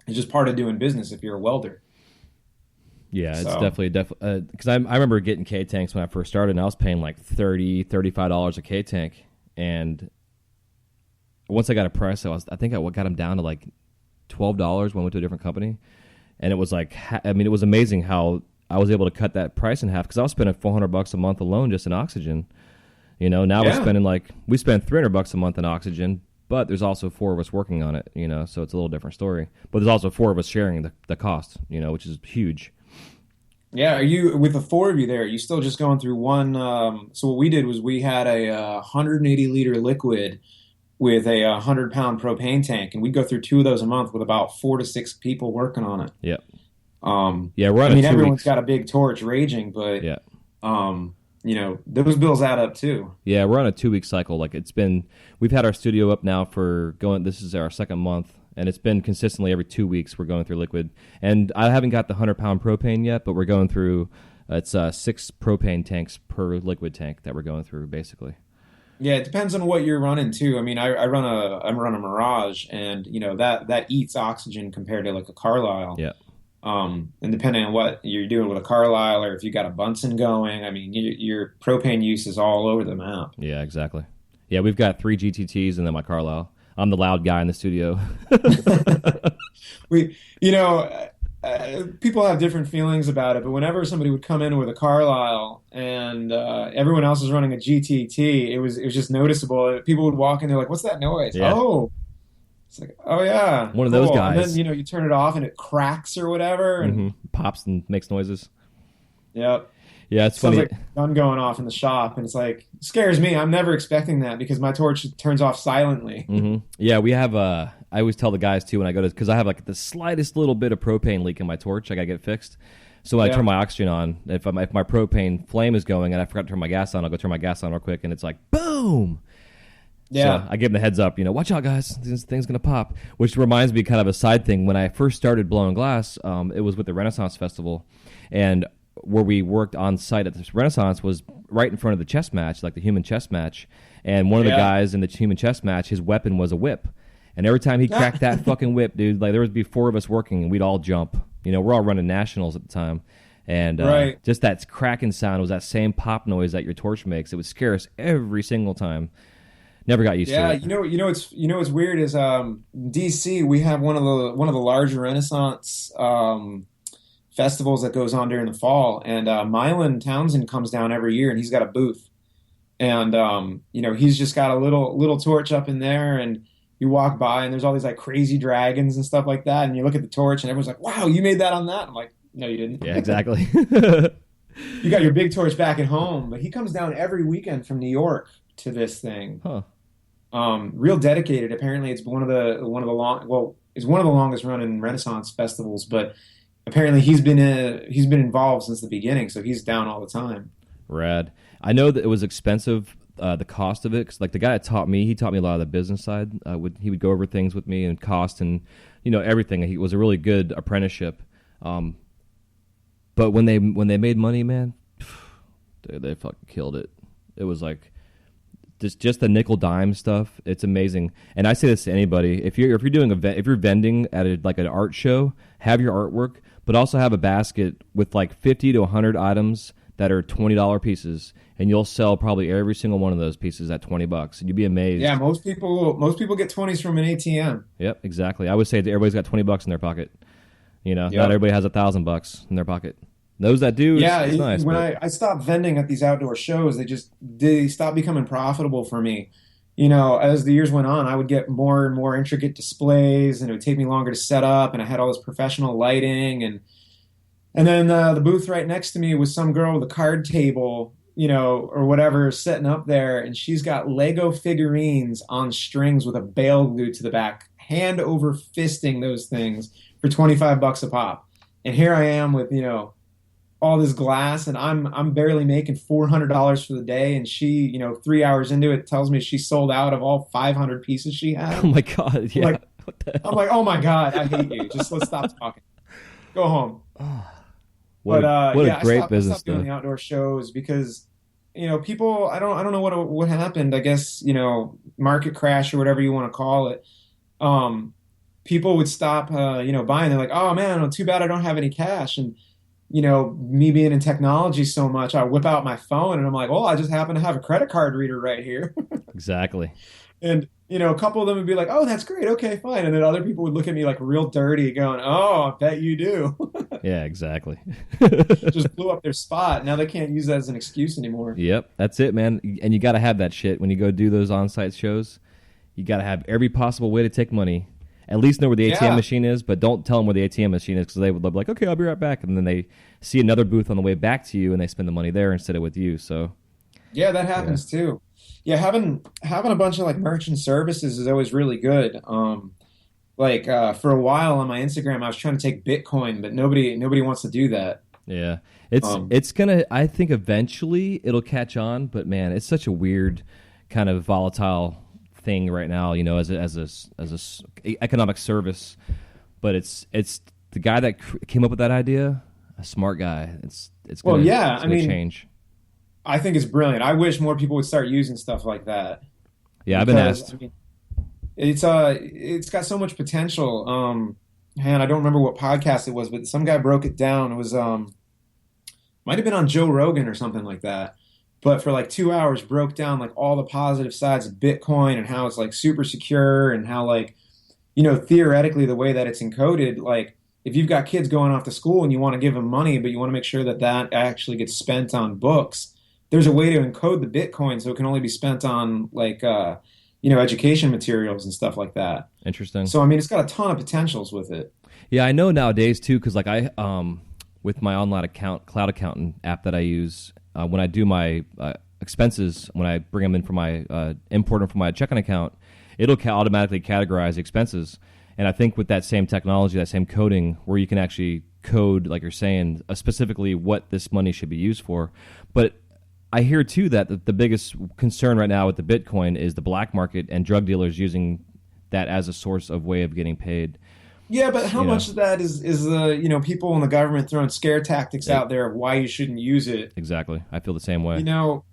is just part of doing business if you're a welder. Yeah, it's So, definitely because I remember getting K tanks when I first started, and I was paying like $35 a K tank, and once I got a price, I think I got them down to like $12 when I went to a different company, and it was like it was amazing how I was able to cut that price in half because I was spending $400 a month alone just in oxygen. Now we're yeah. spending we spend $300 a month in oxygen, but there's also four of us working on it. So it's a little different story. But there's also four of us sharing the cost. Which is huge. Yeah, are you with the four of you there? Are you still just going through one? So what we did was we had a 180-liter liquid with a 100-pound propane tank, and we'd go through two of those a month with about 4 to 6 people working on it. Yeah. Yeah, we're on I mean, 2 everyone's weeks. got a big torch raging, but Yeah. those bills add up too. Yeah, we're on a 2 week cycle. We've had our studio up now this is our second month, and it's been consistently every 2 weeks we're going through liquid. And I haven't got the 100-pound propane yet, but we're going through, it's 6 propane tanks per liquid tank that we're going through, basically. Yeah, it depends on what you're running too. I mean, I run a Mirage, and that eats oxygen compared to like a Carlisle. Yeah. And depending on what you're doing with a Carlisle or if you got a Bunsen going, I mean, your propane use is all over the map. Yeah, exactly. Yeah, we've got 3 GTTs and then my Carlisle. I'm the loud guy in the studio. People have different feelings about it, but whenever somebody would come in with a Carlisle and everyone else was running a GTT, it was just noticeable. People would walk in, they're like, "What's that noise?" Yeah. Oh, it's like, "Oh yeah, One of those cool." guys. And then you turn it off and it cracks or whatever, and Pops and makes noises. yep. Yeah, it's Sounds funny. like a gun going off in the shop, and it's like scares me. I'm never expecting that because my torch turns off silently. Yeah, we have. I always tell the guys too when I go to because I have like the slightest little bit of propane leak in my torch. I gotta get fixed. So when I turn my oxygen on, if my propane flame is going and I forgot to turn my gas on, I'll go turn my gas on real quick, and it's like boom. Yeah, So I give them the heads up. Watch out, guys. This thing's gonna pop. Which reminds me, kind of a side thing. When I first started blowing glass, it was with the Renaissance Festival, and where we worked on site at this Renaissance was right in front of the chess match, like the human chess match. And one of the guys in the human chess match, his weapon was a whip. And every time he cracked that fucking whip, dude, like there would be 4 of us working and we'd all jump. We're all running nationals at the time. And just that cracking sound was that same pop noise that your torch makes. It would scare us every single time. Never got used to it. What's weird is DC, we have one of the larger Renaissance festivals that goes on during the fall, and Mylan Townsend comes down every year, and he's got a booth, and he's just got a little torch up in there, and you walk by, and there's all these like crazy dragons and stuff like that, and you look at the torch, and everyone's like, "Wow, you made that on that?" I'm like, "No, you didn't." Yeah, exactly. You got your big torch back at home, but he comes down every weekend from New York to this thing. Huh. Real dedicated. Apparently, it's one of the longest running Renaissance festivals, but apparently he's been involved since the beginning, so he's down all the time. Rad. I know that it was expensive, the cost of it, because like the guy that taught me, he taught me a lot of the business side. He would go over things with me and cost and everything. It was a really good apprenticeship. But when they made money, man, dude, they fucking killed it. It was like just the nickel dime stuff. It's amazing. And I say this to anybody: if you're doing if you're vending at like an art show, have your artwork, but also have a basket with like 50 to 100 items that are $20 pieces, and you'll sell probably every single one of those pieces at $20, and you'd be amazed. Yeah, most people get 20s from an ATM. Yep, exactly. I would say that everybody's got $20 in their pocket. Not everybody has $1,000 in their pocket. Those that do, it's nice. When I stopped vending at these outdoor shows, they stopped becoming profitable for me. As the years went on, I would get more and more intricate displays, and it would take me longer to set up, and I had all this professional lighting, and And then the booth right next to me was some girl with a card table, or whatever, sitting up there, and she's got Lego figurines on strings with a bail glued to the back, hand over fisting those things for 25 bucks a pop. And here I am with, all this glass, and I'm barely making $400 for the day, and she, 3 hours into it, tells me she sold out of all 500 pieces she had. Oh my God. Yeah. Like, I'm like, oh my God, I hate you. Just let's stop talking. Go home. What a Yeah, great I business stopped doing though. the outdoor shows because, people, I don't know what happened. I guess, market crash or whatever you want to call it. Um, People would stop, buying. They're like, oh man, well, too bad I don't have any cash. And, me being in technology so much, I whip out my phone and I'm like, well, I just happen to have a credit card reader right here. Exactly. And, a couple of them would be like, oh, that's great. Okay, fine. And then other people would look at me like real dirty going, oh, I bet you do. Yeah, exactly. Just blew up their spot. Now they can't use that as an excuse anymore. Yep, that's it, man. And you got to have that shit when you go do those on-site shows. You got to have every possible way to take money. At least know where the ATM Yeah. machine is, but don't tell them where the ATM machine is because they would be like, okay, I'll be right back. And then they see another booth on the way back to you and they spend the money there instead of with you. So, Yeah, that yeah. happens too. Yeah, having a bunch of like merchant services is always really good. For a while on my Instagram, I was trying to take Bitcoin, but nobody wants to do that. Yeah. It's Um, it's gonna I think eventually it'll catch on, but man, it's such a weird kind of volatile thing right now, economic service. But it's the guy that came up with that idea, a smart guy. It's well, gonna yeah, it's I gonna mean, change. I think it's brilliant. I wish more people would start using stuff like that Yeah, I've been because asked. I mean, it's got so much potential. Man, I don't remember what podcast it was, but some guy broke it down. It was might have been on Joe Rogan or something like that. But for like 2 hours, broke down like all the positive sides of Bitcoin and how it's like super secure and how like theoretically the way that it's encoded, like if you've got kids going off to school and you want to give them money, but you want to make sure that that actually gets spent on books, there's a way to encode the Bitcoin so it can only be spent on like education materials and stuff like that. Interesting. So I mean, it's got a ton of potentials with it. Yeah, I know nowadays too, because like I with my online account, cloud accountant app that I use, when I do my expenses, when I bring them in for my import them from my checking account, it'll automatically categorize the expenses. And I think with that same technology, that same coding, where you can actually code, like you're saying, specifically what this money should be used for. But I hear too that the biggest concern right now with the Bitcoin is the black market and drug dealers using that as a source of way of getting paid. Yeah, but how You know, much of that is the people in the government throwing scare tactics E- out there of why you shouldn't use it? exactly. I feel the same way. A We're lot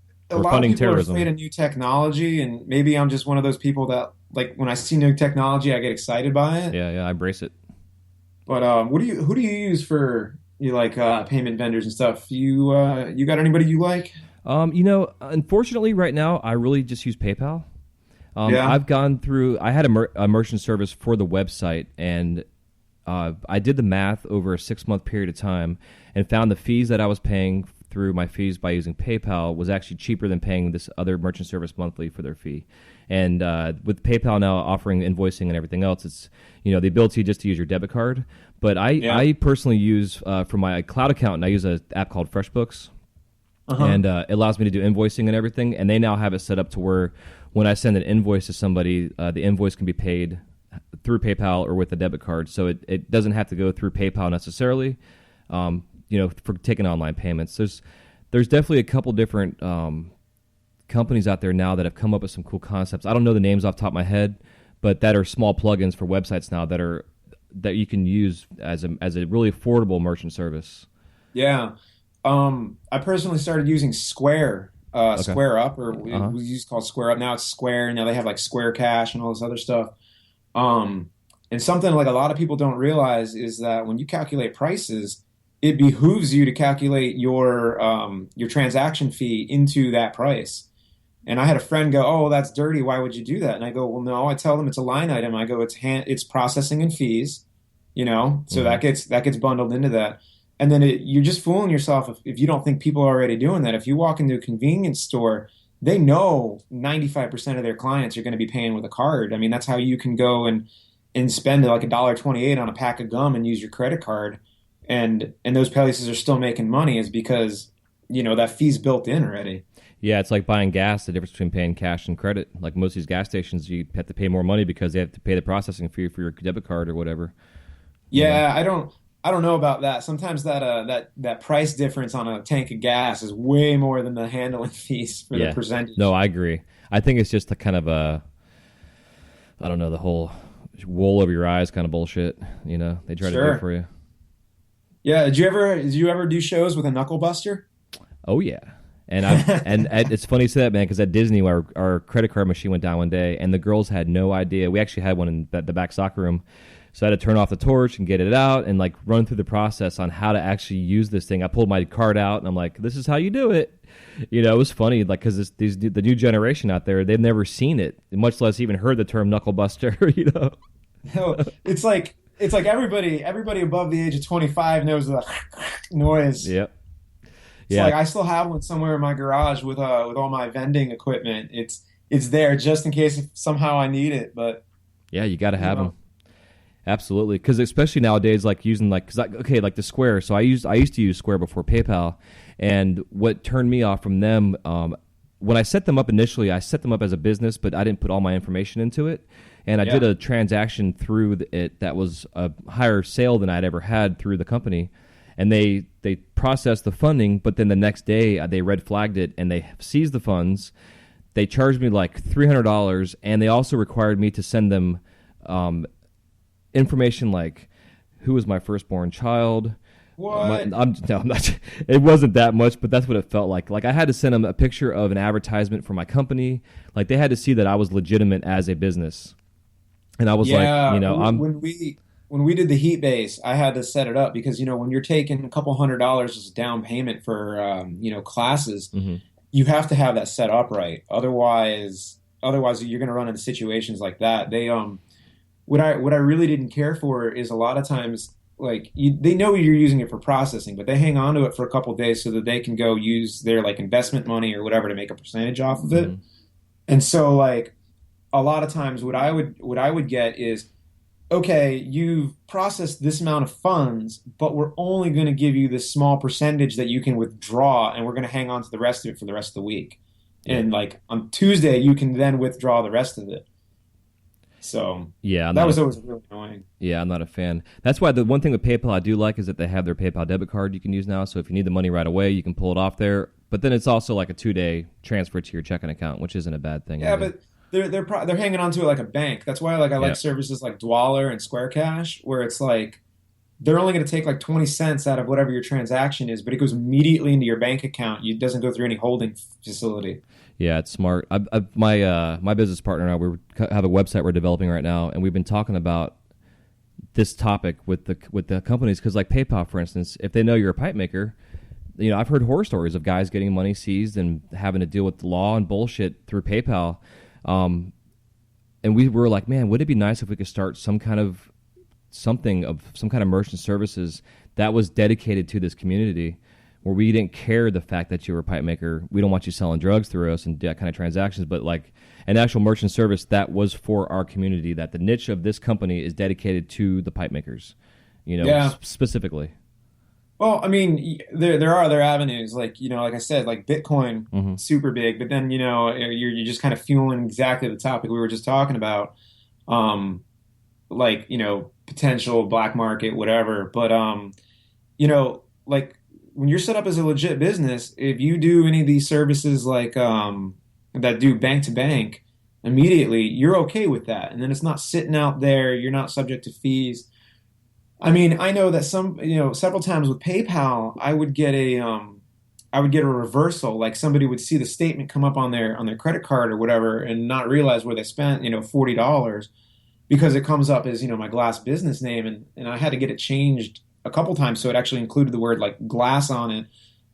of funding people are afraid terrorism. of new technology, and maybe I'm just one of those people that like when I see new technology, I get excited by it. Yeah, yeah, I embrace it. But who do you use for payment vendors and stuff? You got anybody you like? Unfortunately, right now, I really just use PayPal. Yeah. I've gone through. I had a merchant service for the website, and I did the math over a 6 month period of time, and found the fees that I was paying through my fees by using PayPal was actually cheaper than paying this other merchant service monthly for their fee. And with PayPal now offering invoicing and everything else, it's the ability just to use your debit card. But Yeah. I personally use for my cloud account, I use an app called FreshBooks, Uh-huh. and it allows me to do invoicing and everything. And they now have it set up to where when I send an invoice to somebody, the invoice can be paid through PayPal or with a debit card. So it doesn't have to go through PayPal necessarily, for taking online payments. There's definitely a couple different companies out there now that have come up with some cool concepts. I don't know the names off the top of my head, but that are small plugins for websites now that you can use as a really affordable merchant service. Yeah. I personally started using Square, Okay. Square Up, or Uh-huh. we used to call it Square Up. Now it's Square. Now they have like Square Cash and all this other stuff. Um, and something like a lot of people don't realize is that when you calculate prices, it behooves you to calculate your transaction fee into that price. And I had a friend go, "Oh, well, that's dirty. Why would you do that?" And I go, "Well, no." I tell them it's a line item. I go, it's processing and fees, so Hmm. that gets bundled into that. And then you're just fooling yourself if you don't think people are already doing that. If you walk into a convenience store, they know 95% of their clients are going to be paying with a card. I mean, that's how you can go and spend like $1.28 on a pack of gum and use your credit card. and those places are still making money is because, that fee's built in already. Yeah, it's like buying gas. The difference between paying cash and credit. Like most of these gas stations, you have to pay more money because they have to pay the processing fee for your debit card or whatever. You know. Yeah, I don't know about that. Sometimes that price difference on a tank of gas is way more than the handling fees for the Yeah. percentage. No, I agree. I think it's just a kind of a, I don't know, the whole wool over your eyes kind of bullshit. They try to do it Sure. for you. Yeah, did you ever do shows with a knuckle buster? Oh yeah. And it's funny you say that, man, because at Disney, our credit card machine went down one day, and the girls had no idea. We actually had one in the back soccer room, so I had to turn off the torch and get it out and like run through the process on how to actually use this thing. I pulled my card out, and I'm like, "This is how you do it." It was funny, like because the new generation out there, they've never seen it, much less even heard the term knuckle buster. No, it's like everybody above the age of 25 knows the noise. Yep. It's Yeah. like I still have one somewhere in my garage with all my vending equipment. It's there just in case if somehow I need it, but Yeah. You got to you have them. know, Absolutely, because especially nowadays, like using okay, like the Square. So I used to use Square before PayPal, and what turned me off from them, when I set them up initially, I set them up as a business, but I didn't put all my information into it, and I did yeah. a transaction through it that was a higher sale than I'd ever had through the company, and they processed the funding, but then the next day they red flagged it and they seized the funds. They charged me like $300, and they also required me to send them. Information like who was my firstborn child. What? I'm not. It wasn't that much, but that's what it felt like. Like I had to send them a picture of an advertisement for my company. Like they had to see that I was legitimate as a business, and I was like, Yeah, I'm. when we did the heat base, I had to set it up because when you're taking a couple $100 as a down payment for classes, Mhm. you have to have that set up right. Otherwise you're going to run into situations like that. What I really didn't care for is a lot of times like they know you're using it for processing, but they hang on to it for a couple of days so that they can go use their like investment money or whatever to make a percentage off of it. Mhm. And so like a lot of times what I would get is, okay, you've processed this amount of funds, but we're only going to give you this small percentage that you can withdraw, and we're going to hang on to the rest of it for the rest of the week. Yeah. And like on Tuesday, you can then withdraw the rest of it. So Yeah. that was always really annoying. Yeah, I'm not a fan. That's why the one thing with PayPal I do like is that they have their PayPal debit card you can use now. So if you need the money right away, you can pull it off there. But then it's also like a 2-day transfer to your checking account, which isn't a bad thing Yeah, either. but they're hanging on to it like a bank. That's why like I Yeah. like services like Dwaller and Square Cash, where it's like they're only going to take like 20 cents out of whatever your transaction is, but it goes immediately into your bank account. It doesn't go through any holding facility. Yeah, it's smart. My business partner and I have a website we're developing right now, and we've been talking about this topic with the companies because, like PayPal, for instance, if they know you're a pipe maker, I've heard horror stories of guys getting money seized and having to deal with the law and bullshit through PayPal. And we were like, man, would it be nice if we could start some kind of merchant services that was dedicated to this community, where we didn't care the fact that you were a pipe maker. We don't want you selling drugs through us and that kind of transactions, but like an actual merchant service that was for our community, that the niche of this company is dedicated to the pipe makers, Yeah. specifically. Well, I mean, there are other avenues, like like I said, like Bitcoin, Hmm. super big. But then you're just kind of fueling exactly the topic we were just talking about, like potential black market, whatever. But like when you're set up as a legit business, if you do any of these services like that do bank to bank immediately, you're okay with that, and then it's not sitting out there. You're not subject to fees. I mean, I know that several times with PayPal, I would get a reversal. Like somebody would see the statement come up on their credit card or whatever, and not realize where they spent, $40 because it comes up as, my glass business name, and I had to get it changed a couple times so it actually included the word like glass on it.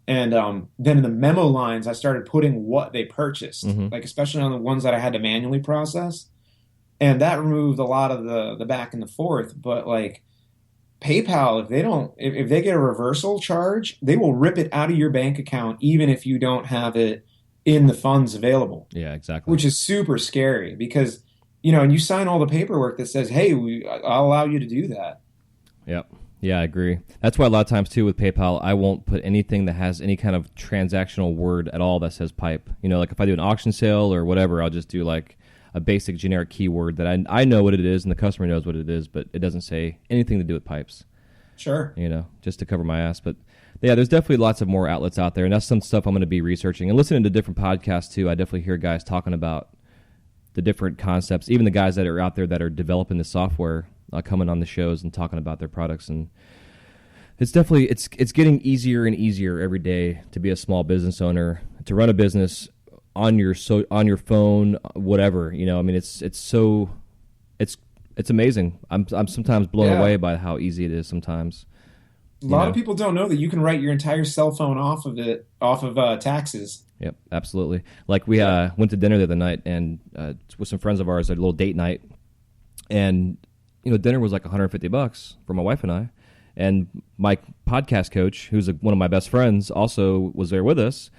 And then in the memo lines, I started putting what they purchased, Hmm. like especially on the ones that I had to manually process, and that removed a lot of the back and the forth. But like PayPal, if they get a reversal charge, they will rip it out of your bank account even if you don't have it in the funds available, Yeah, exactly. which is super scary because and you sign all the paperwork that says, "Hey, I'll allow you to do that." Yep. Yeah, I agree. That's why a lot of times too with PayPal, I won't put anything that has any kind of transactional word at all that says pipe. Like if I do an auction sale or whatever, I'll just do like a basic generic keyword that I know what it is and the customer knows what it is, but it doesn't say anything to do with pipes. Sure. Just to cover my ass. But yeah, there's definitely lots of more outlets out there, and that's some stuff I'm going to be researching and listening to different podcasts too. I definitely hear guys talking about the different concepts, even the guys that are out there that are developing the software, coming on the shows and talking about their products. And it's definitely it's getting easier and easier every day to be a small business owner, to run a business on your phone, whatever. It's amazing. I'm sometimes blown away by how easy it is sometimes. A lot of people don't know that you can write your entire cell phone off of taxes. Yep, absolutely. Like we went to dinner the other night and with some friends of ours, a little date night, and dinner was like $150 for my wife and I. And my podcast coach, who's one of my best friends, also was there with us.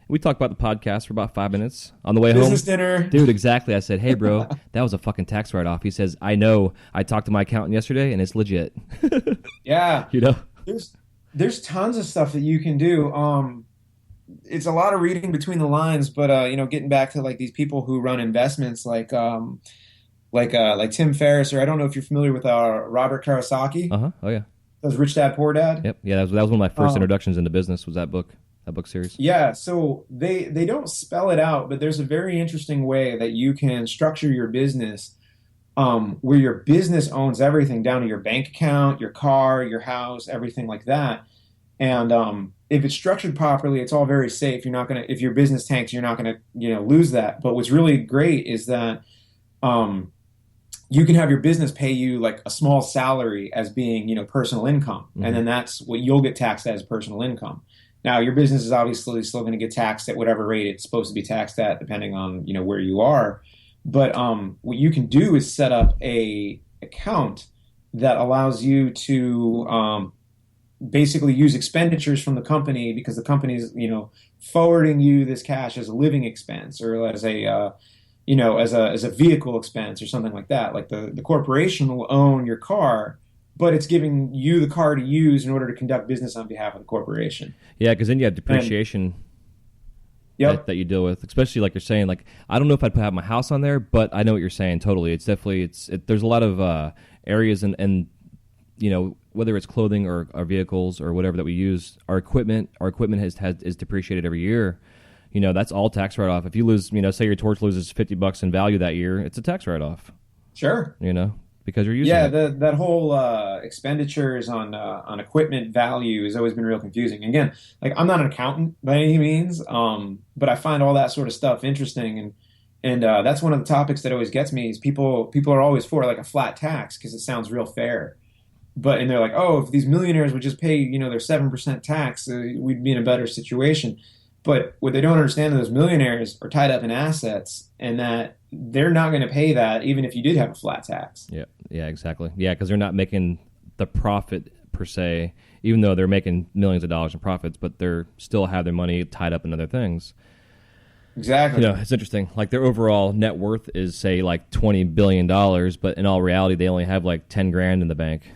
We talked about the podcast for about 5 minutes on the way home. Business dinner. Dude, exactly. I said, hey, bro, that was a fucking tax write-off. He says, I know. I talked to my accountant yesterday, and it's legit. Yeah. There's tons of stuff that you can do. It's a lot of reading between the lines, but getting back to like these people who run investments, like Tim Ferriss, or I don't know if you're familiar with Robert Kiyosaki. Oh yeah. Does Rich Dad Poor Dad? Yep. Yeah, that was one of my first introductions into business. Was that book series? Yeah. So they don't spell it out, but there's a very interesting way that you can structure your business, where your business owns everything down to your bank account, your car, your house, everything like that. And if it's structured properly, it's all very safe. You're not gonna, if your business tanks, you're not gonna lose that. But what's really great is that you can have your business pay you like a small salary as being personal income, and then that's what you'll get taxed as personal income. Now your business is obviously still going to get taxed at whatever rate it's supposed to be taxed at, depending on where you are. But what you can do is set up a account that allows you to basically use expenditures from the company, because the company is forwarding you this cash as a living expense, or as a as a vehicle expense or something like that. Like the corporation will own your car, but it's giving you the car to use in order to conduct business on behalf of the corporation. Yeah, because then you have depreciation that you deal with, especially like you're saying. Like, I don't know if I'd have my house on there, but I know what you're saying totally. It's definitely there's a lot of areas and whether it's clothing or our vehicles or whatever that we use, our equipment is depreciated every year. That's all tax write-off. If you lose, say your torch loses $50 in value that year, it's a tax write-off. Sure. Because you're using it. That whole expenditures on equipment value has always been real confusing. Again, like I'm not an accountant by any means, but I find all that sort of stuff interesting, and that's one of the topics that always gets me. Is people are always for like a flat tax because it sounds real fair, and they're like, oh, if these millionaires would just pay their 7% tax, we'd be in a better situation. But what they don't understand is those millionaires are tied up in assets, and that they're not going to pay that even if you did have a flat tax. Yeah, exactly. Yeah, because they're not making the profit per se, even though they're making millions of dollars in profits, but they're still have their money tied up in other things. Exactly. It's interesting. Like their overall net worth is say like $20 billion, but in all reality, they only have like 10 grand in the bank.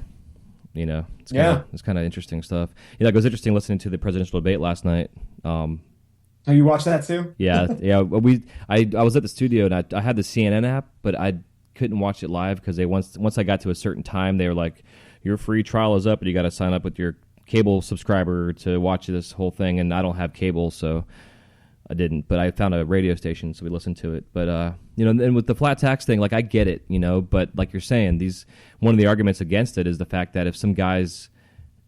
It's kind of interesting stuff. It was interesting listening to the presidential debate last night. Oh, you watched that too? Yeah. I was at the studio and I had the CNN app, but I couldn't watch it live because once I got to a certain time, they were like, your free trial is up and you got to sign up with your cable subscriber to watch this whole thing. And I don't have cable, so I didn't. But I found a radio station, so we listened to it. But and with the flat tax thing, like I get it, but like you're saying, one of the arguments against it is the fact that if some guy's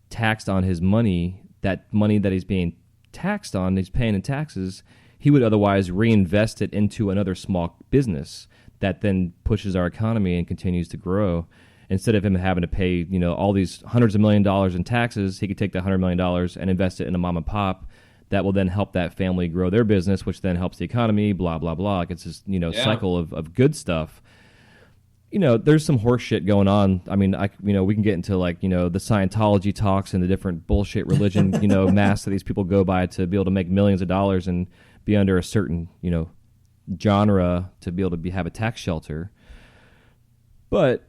taxed on his money, that money that he's being taxed on, he's paying in taxes, he would otherwise reinvest it into another small business that then pushes our economy and continues to grow. Instead of him having to pay, all these hundreds of $millions in taxes, he could take the $100 million and invest it in a mom and pop that will then help that family grow their business, which then helps the economy, blah, blah, blah. Like it's this, cycle of good stuff. There's some horse shit going on. I mean, we can get into like, the Scientology talks and the different bullshit religion, masks that these people go by to be able to make millions of dollars and be under a certain, genre to be able to have a tax shelter. But,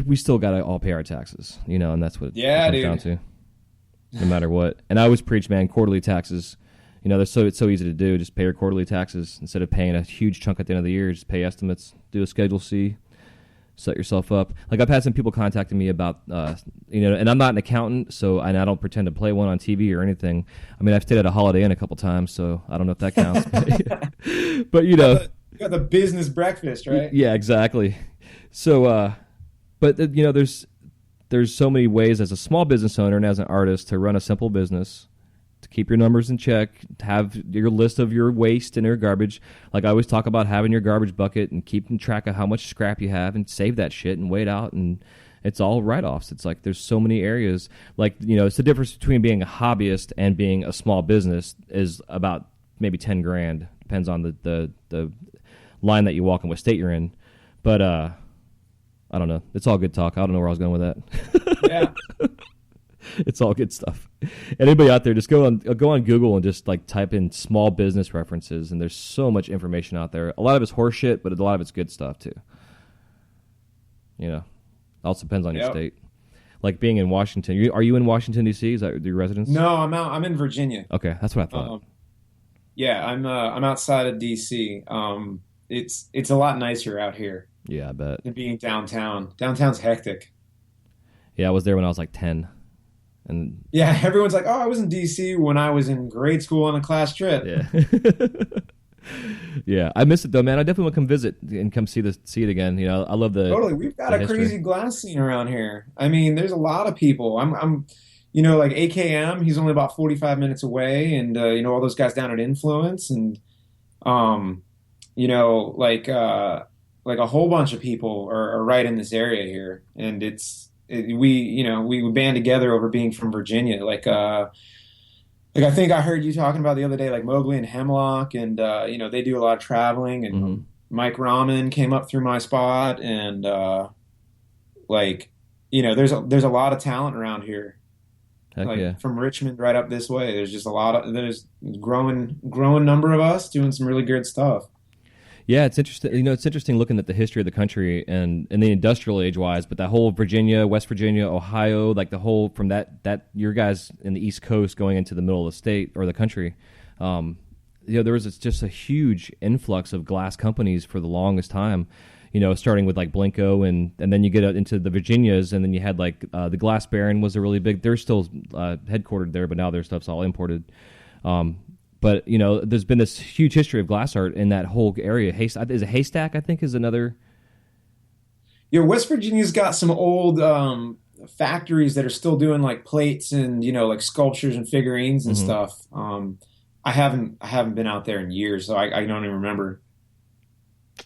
we still got to all pay our taxes, and that's what it Yeah, comes dude. down to, no matter what. And I always preach, man, quarterly taxes. It's so easy to do. Just pay your quarterly taxes instead of paying a huge chunk at the end of the year. Just pay estimates, do a Schedule C, set yourself up. Like I've had some people contacting me about, and I'm not an accountant, and I don't pretend to play one on TV or anything. I mean, I've stayed at a Holiday Inn a couple times, so I don't know if that counts. But You got the business breakfast, right? yeah, exactly. So, but there's so many ways as a small business owner and as an artist to run a simple business, to keep your numbers in check, to have your list of your waste and your garbage. Like I always talk about having your garbage bucket and keeping track of how much scrap you have and save that shit and weigh it out, and it's all write-offs. It's like there's so many areas. Like, it's the difference between being a hobbyist and being a small business is about maybe 10 grand. Depends on the line that you walk in, what state you're in. But I don't know. It's all good talk. I don't know where I was going with that. Yeah. It's all good stuff. Anybody out there, just go on Google and just like type in small business references, and there's so much information out there. A lot of it's horse shit, but a lot of it's good stuff too. Also depends on your state. Like being in Washington. Are you in Washington D.C.? Is that your residence? No, I'm in Virginia. Okay, that's what I thought. Yeah, I'm outside of DC. It's a lot nicer out here Yeah, I bet. than being downtown. Downtown's hectic. Yeah, I was there when I was like 10. And Yeah, everyone's like, "Oh, I was in DC when I was in grade school on a class trip." yeah. Yeah, I miss it though, man. I definitely want to come visit and come see it again. I love the Totally. We've got the a history. crazy glass scene around here. I mean, there's a lot of people. I'm like AKM, he's only about 45 minutes away, and all those guys down at Influence, and um, like a whole bunch of people are right in this area here, and we band together over being from Virginia. Like I think I heard you talking about the other day, like Mowgli and Hemlock, and they do a lot of traveling, and Hmm. Mike Rahman came up through my spot, and there's a lot of talent around here. Heck Like yeah. from Richmond right up this way, there's just there's growing number of us doing some really good stuff. Yeah, it's interesting. It's interesting looking at the history of the country and in the industrial age wise, but that whole Virginia, West Virginia, Ohio, like the whole from that your guys in the East Coast going into the middle of the state or the country, there was just a huge influx of glass companies for the longest time. Starting with like Blinko and then you get into the Virginias, and then you had like the Glass Baron was a really big. They're still headquartered there, but now their stuff's all imported. But there's been this huge history of glass art in that whole area. Is a Haystack, I think, is another. Yeah, West Virginia's got some old factories that are still doing like plates and like sculptures and figurines and Mhm. stuff. I haven't been out there in years, so I don't even remember.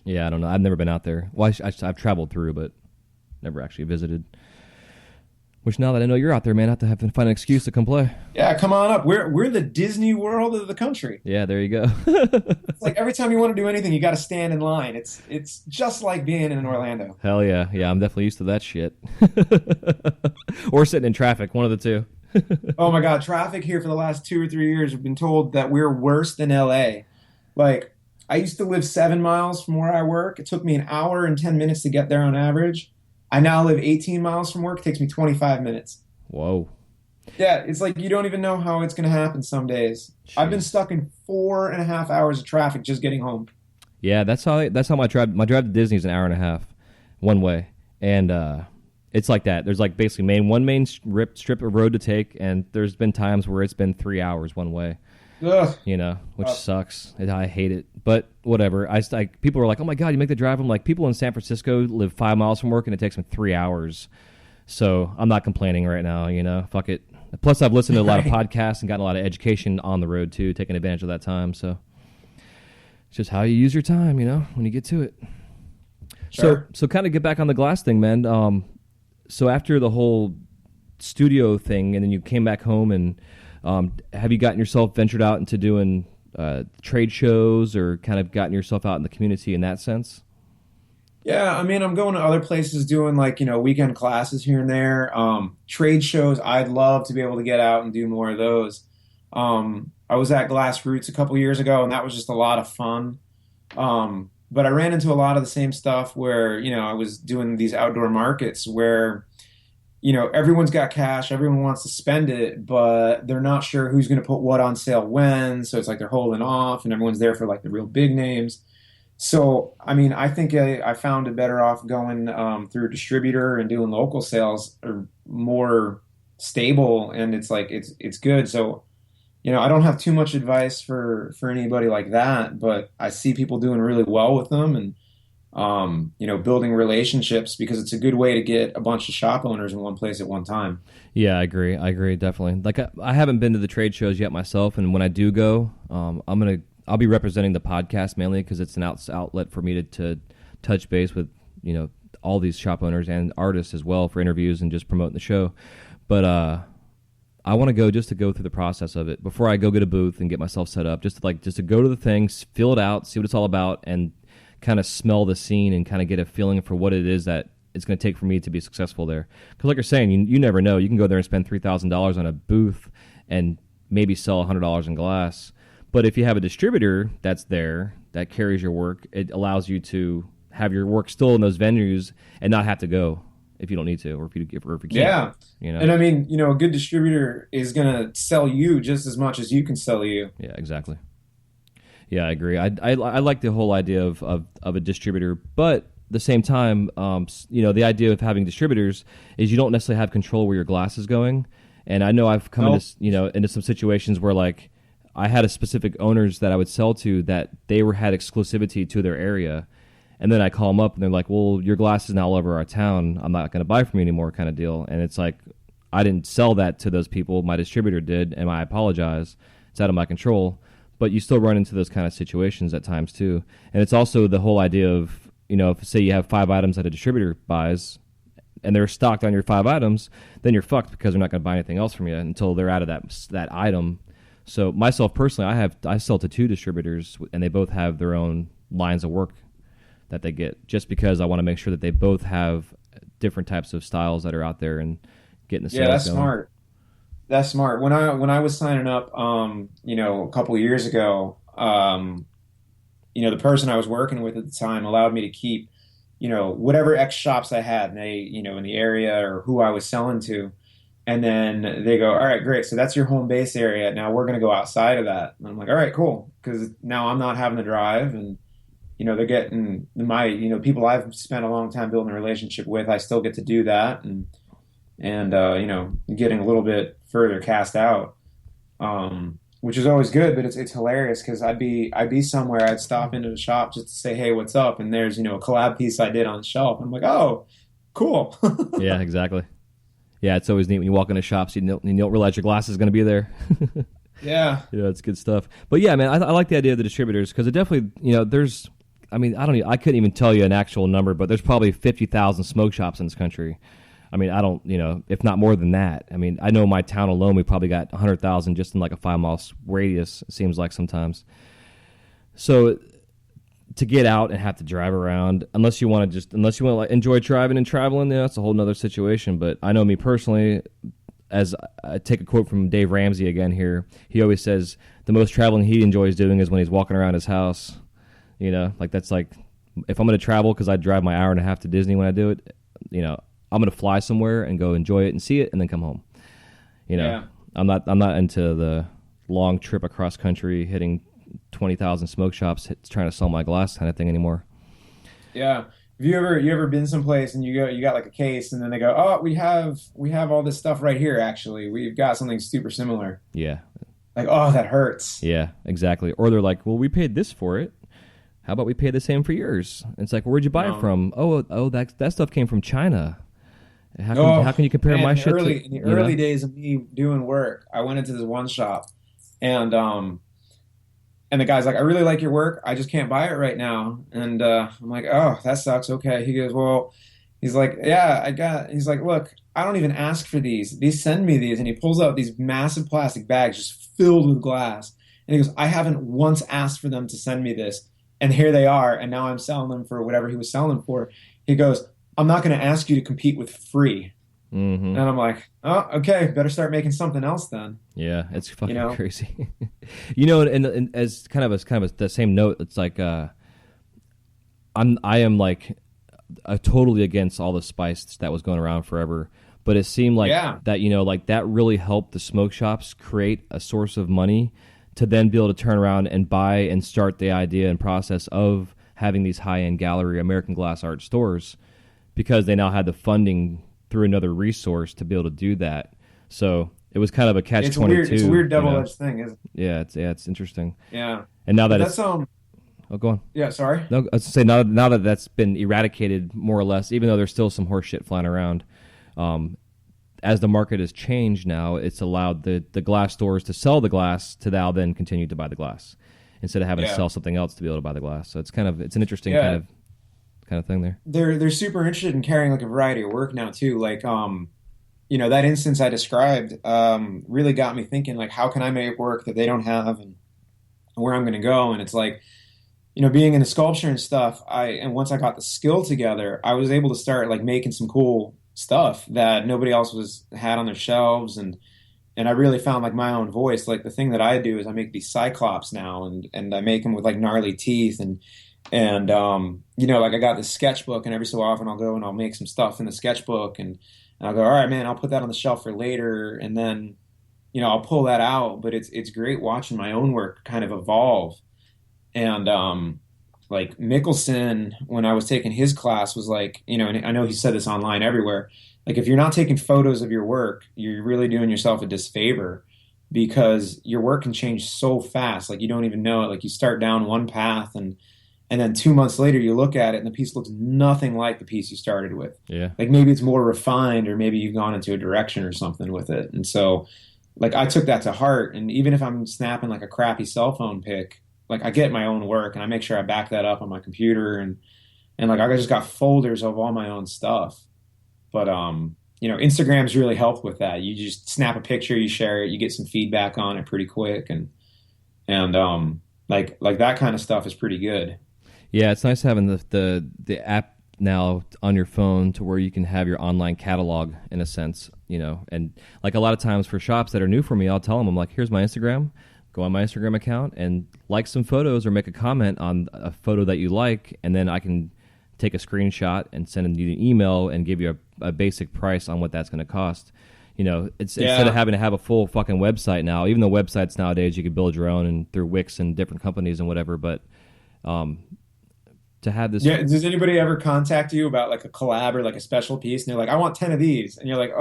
Yeah, I don't know. I've never been out there. Well, I've traveled through, but never actually visited. Which now that I know you're out there, man, I have to find an excuse to come play. Yeah, come on up. We're the Disney World of the country. Yeah, there you go. It's like every time you want to do anything, you got to stand in line. It's just like being in Orlando. Hell yeah. Yeah, I'm definitely used to that shit. Or sitting in traffic, one of the two. Oh my God, traffic here for the last 2 or 3 years. I've been told that we're worse than LA. Like, I used to live 7 miles from where I work. It took me an hour and 10 minutes to get there on average. I now live 18 miles from work. It takes me 25 minutes. Whoa. Yeah, it's like you don't even know how it's going to happen some days. I've been Jeez. stuck in 4.5 hours of traffic just getting home. Yeah, that's how my drive to Disney is an hour and a half one way. And it's like that. There's like basically one main strip of road to take, and there's been times where it's been 3 hours one way. Ugh. Which sucks. I hate it, but whatever. People are like, "Oh my god, you make the drive." I'm like, people in San Francisco live 5 miles from work, and it takes them 3 hours. So I'm not complaining right now. Fuck it. Plus, I've listened to a lot of podcasts and gotten a lot of education on the road too, taking advantage of that time. So it's just how you use your time, when you get to it. Sure. So kind of get back on the glass thing, man. So after the whole studio thing, and then you came back home and. Have you gotten yourself ventured out into doing trade shows or kind of gotten yourself out in the community in that sense? Yeah, I mean, I'm going to other places doing like, weekend classes here and there. Trade shows, I'd love to be able to get out and do more of those. I was at Glass Roots a couple years ago, and that was just a lot of fun. But I ran into a lot of the same stuff where, I was doing these outdoor markets where, everyone's got cash, everyone wants to spend it, but they're not sure who's going to put what on sale when. So it's like they're holding off and everyone's there for like the real big names. So, I mean, I think I found it better off going through a distributor and doing local sales are more stable and it's good. So, I don't have too much advice for anybody like that, but I see people doing really well with them and building relationships because it's a good way to get a bunch of shop owners in one place at one time. Yeah, I agree. I agree definitely. Like I haven't been to the trade shows yet myself, and when I do go, I'll be representing the podcast mainly because it's an outlet for me to touch base with all these shop owners and artists as well for interviews and just promoting the show. But I want to go just to go through the process of it before I go get a booth and get myself set up. Just to go to the things, feel it out, see what it's all about, and kind of smell the scene and kind of get a feeling for what it is that it's going to take for me to be successful there. Because like you're saying, you never know. You can go there and spend $3,000 on a booth and maybe sell $100 in glass. But if you have a distributor that's there that carries your work, it allows you to have your work still in those venues and not have to go if you don't need to, or if you can't. Yeah. And I mean, a good distributor is going to sell you just as much as you can sell you. Yeah, exactly. Yeah, I agree. I like the whole idea of a distributor, but at the same time, the idea of having distributors is you don't necessarily have control where your glass is going. And I know I've come into some situations where like I had a specific owners that I would sell to that they had exclusivity to their area. And then I call them up and they're like, well, your glass is now all over our town. I'm not going to buy from you anymore kind of deal. And it's like, I didn't sell that to those people. My distributor did, and I apologize. It's out of my control. But you still run into those kind of situations at times too. And it's also the whole idea of, if say you have 5 items that a distributor buys and they're stocked on your 5 items, then you're fucked because they're not going to buy anything else from you until they're out of that item. So myself personally, I sell to 2 distributors and they both have their own lines of work that they get, just because I want to make sure that they both have different types of styles that are out there and getting the sales Yeah, that's going. smart. That's smart. When I was signing up, a couple of years ago, the person I was working with at the time allowed me to keep, whatever X shops I had, and they, in the area or who I was selling to. And then they go, all right, great. So that's your home base area. Now we're going to go outside of that. And I'm like, all right, cool. Because now I'm not having to drive and, they're getting people I've spent a long time building a relationship with. I still get to do that. And getting a little bit further cast out, which is always good. But it's hilarious because I'd be somewhere, I'd stop into the shop just to say, hey, what's up? And there's a collab piece I did on the shelf. I'm like, oh, cool. Yeah, exactly. Yeah, it's always neat when you walk into shops, you don't realize your glass is going to be there. Yeah. Yeah, it's good stuff. But yeah, man, I like the idea of the distributors because it definitely, there's, I couldn't even tell you an actual number, but there's probably 50,000 smoke shops in this country. I mean, I don't, if not more than that. I mean, I know my town alone, we probably got 100,000 just in like a 5-mile radius, it seems like sometimes. So to get out and have to drive around, unless you want to like enjoy driving and traveling, that's a whole nother situation. But I know me personally, as I take a quote from Dave Ramsey again here, he always says the most traveling he enjoys doing is when he's walking around his house. Like that's like, if I'm going to travel, because I drive my hour and a half to Disney when I do it, I'm going to fly somewhere and go enjoy it and see it and then come home. Yeah. I'm not into the long trip across country hitting 20,000 smoke shops trying to sell my glass kind of thing anymore. Yeah. Have you ever been someplace and you got like a case and then they go, oh, we have all this stuff right here. Actually, we've got something super similar. Yeah. Like, oh, that hurts. Yeah, exactly. Or they're like, well, we paid this for it. How about we pay the same for yours? And it's like, where'd you buy it from? Oh, that stuff came from China. How can you compare my shit to... In the early days of me doing work, I went into this one shop, and the guy's like, I really like your work. I just can't buy it right now. And I'm like, oh, that sucks. Okay. He goes, well, he's like, yeah, he's like, look, I don't even ask for these. These send me these. And he pulls out these massive plastic bags just filled with glass. And he goes, I haven't once asked for them to send me this. And here they are, and now I'm selling them for whatever he was selling them for. He goes, I'm not going to ask you to compete with free. Mm-hmm. And I'm like, oh, okay, better start making something else then. Yeah, it's fucking crazy. And as kind of the same note, it's like I am like totally against all the spice that was going around forever. But it seemed like Yeah. that, like that really helped the smoke shops create a source of money to then be able to turn around and buy and start the idea and process of having these high-end gallery American glass art stores, because they now had the funding through another resource to be able to do that. So it was kind of a catch 22. It's a weird double-edged thing, isn't it? Yeah, it's interesting. Yeah. And now But that that's it's oh, go on. yeah, sorry. No, I was to say now that that's been eradicated more or less, even though there's still some horse shit flying around. As the market has changed now, it's allowed the glass stores to sell the glass to now then continue to buy the glass instead of having to sell something else to be able to buy the glass. So it's an interesting kind of thing there. They're super interested in carrying like a variety of work now too. Like that instance I described really got me thinking, like, how can I make work that they don't have, and where I'm going to go. And it's like, being into sculpture and stuff, and once I got the skill together, I was able to start like making some cool stuff that nobody else had on their shelves, and I really found like my own voice. Like the thing that I do is I make these cyclops now, and I make them with like gnarly teeth, and like I got this sketchbook, and every so often I'll go and I'll make some stuff in the sketchbook, and I'll go, all right, man, I'll put that on the shelf for later, and then I'll pull that out. But it's great watching my own work kind of evolve. And like Mickelson, when I was taking his class, was like, and I know he said this online everywhere, like if you're not taking photos of your work, you're really doing yourself a disfavor, because your work can change so fast. Like you don't even know it. Like you start down one path, and then 2 months later you look at it and the piece looks nothing like the piece you started with. Yeah. Like maybe it's more refined, or maybe you've gone into a direction or something with it. And so like I took that to heart. And even if I'm snapping like a crappy cell phone pic, like I get my own work and I make sure I back that up on my computer, and like I just got folders of all my own stuff. But Instagram's really helped with that. You just snap a picture, you share it, you get some feedback on it pretty quick, and like that kind of stuff is pretty good. Yeah, it's nice having the app now on your phone to where you can have your online catalog in a sense, and like a lot of times for shops that are new for me, I'll tell them, I'm like, here's my Instagram. Go on my Instagram account and like some photos or make a comment on a photo that you like, and then I can take a screenshot and send you an email and give you a basic price on what that's going to cost. Instead of having to have a full fucking website now, even though websites nowadays you can build your own and through Wix and different companies and whatever, but to have this. Yeah. Does anybody ever contact you about like a collab or like a special piece, and they're like, I want 10 of these, and you're like,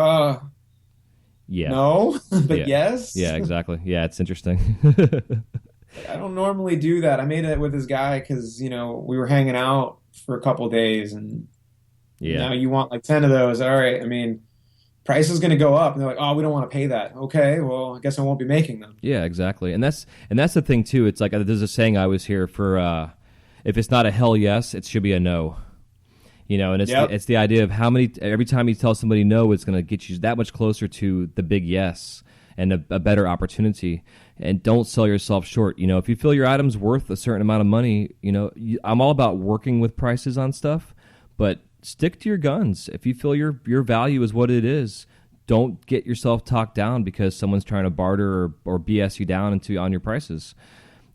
yeah, no, but yeah. yes. Yeah, exactly. Yeah, it's interesting. I don't normally do that. I made it with this guy because, we were hanging out for a couple of days, and now you want like 10 of those. All right. I mean, price is going to go up, and they're like, oh, we don't want to pay that. Okay, well, I guess I won't be making them. Yeah, exactly. And that's the thing too. It's like there's a saying I always hear for if it's not a hell yes, it should be a no. And it's the idea of every time you tell somebody no, it's going to get you that much closer to the big yes and a better opportunity. And don't sell yourself short. If you feel your item's worth a certain amount of money, I'm all about working with prices on stuff, but stick to your guns. If you feel your value is what it is, don't get yourself talked down because someone's trying to barter or BS you down on your prices.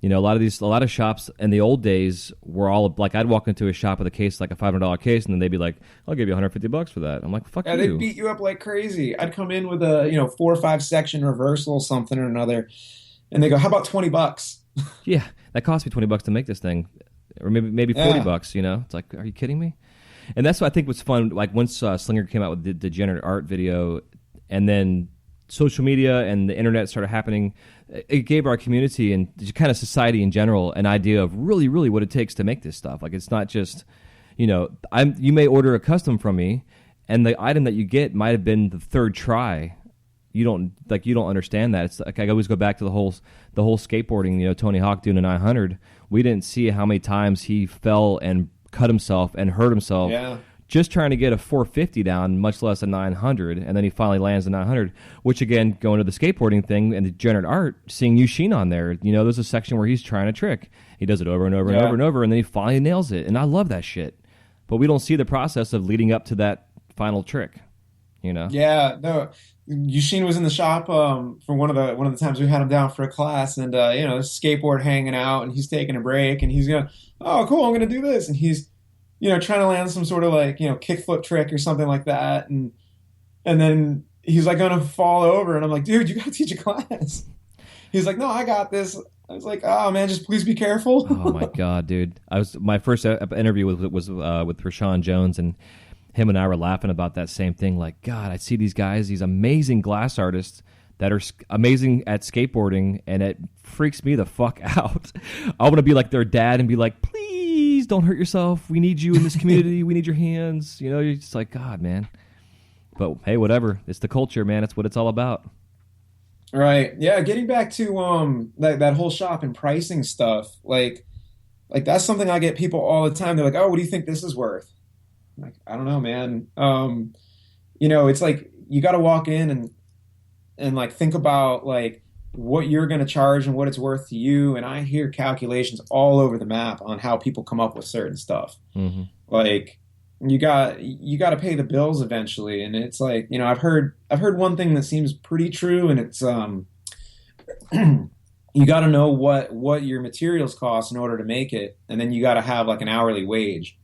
A lot of shops in the old days were all like, I'd walk into a shop with a case, like a $500 case, and then they'd be like, I'll give you $150 for that. I'm like, fuck you. They beat you up like crazy. I'd come in with a 4 or 5 section reversal, something or another, and they go, how about $20? Yeah, that cost me $20 to make this thing, or maybe $40. It's like, are you kidding me? And that's what I think was fun. Like once Slinger came out with the degenerate art video, and then social media and the internet started happening, it gave our community and kind of society in general an idea of really, really what it takes to make this stuff. Like it's not just, you may order a custom from me, and the item that you get might have been the third try. You don't understand that. It's like I always go back to the whole skateboarding. Tony Hawk doing a 900. We didn't see how many times he fell and cut himself and hurt himself. Yeah. Just trying to get a 450 down, much less a 900, and then he finally lands a 900, which again, going to the skateboarding thing and the degenerate art, seeing Yushin on there, there's a section where he's trying to trick. He does it over and over and over and over, and then he finally nails it, and I love that shit. But we don't see the process of leading up to that final trick, Yeah, no, Yushin was in the shop for one of the times we had him down for a class, and skateboard hanging out, and he's taking a break, and he's going, oh, cool, I'm going to do this, and he's trying to land some sort of like, kickflip trick or something like that. And then he's like going to fall over. And I'm like, dude, you got to teach a class. He's like, no, I got this. I was like, oh man, just please be careful. Oh my God, dude. My first interview was with Rashawn Jones, and him and I were laughing about that same thing. Like, God, I see these guys, these amazing glass artists that are amazing at skateboarding, and it freaks me the fuck out. I want to be like their dad and be like, please don't hurt yourself. We need you in this community. We need your hands. You're just like, God, man. But hey, whatever. It's the culture, man. It's what it's all about. Right. Yeah. Getting back to that whole shop and pricing stuff, like that's something I get people all the time. They're like, oh, what do you think this is worth? I'm like, I don't know, man. It's like you got to walk in and like think about like what you're going to charge and what it's worth to you. And I hear calculations all over the map on how people come up with certain stuff. Mm-hmm. Like you got to pay the bills eventually. And it's like, I've heard one thing that seems pretty true, and it's you got to know what your materials cost in order to make it, and then you got to have like an hourly wage.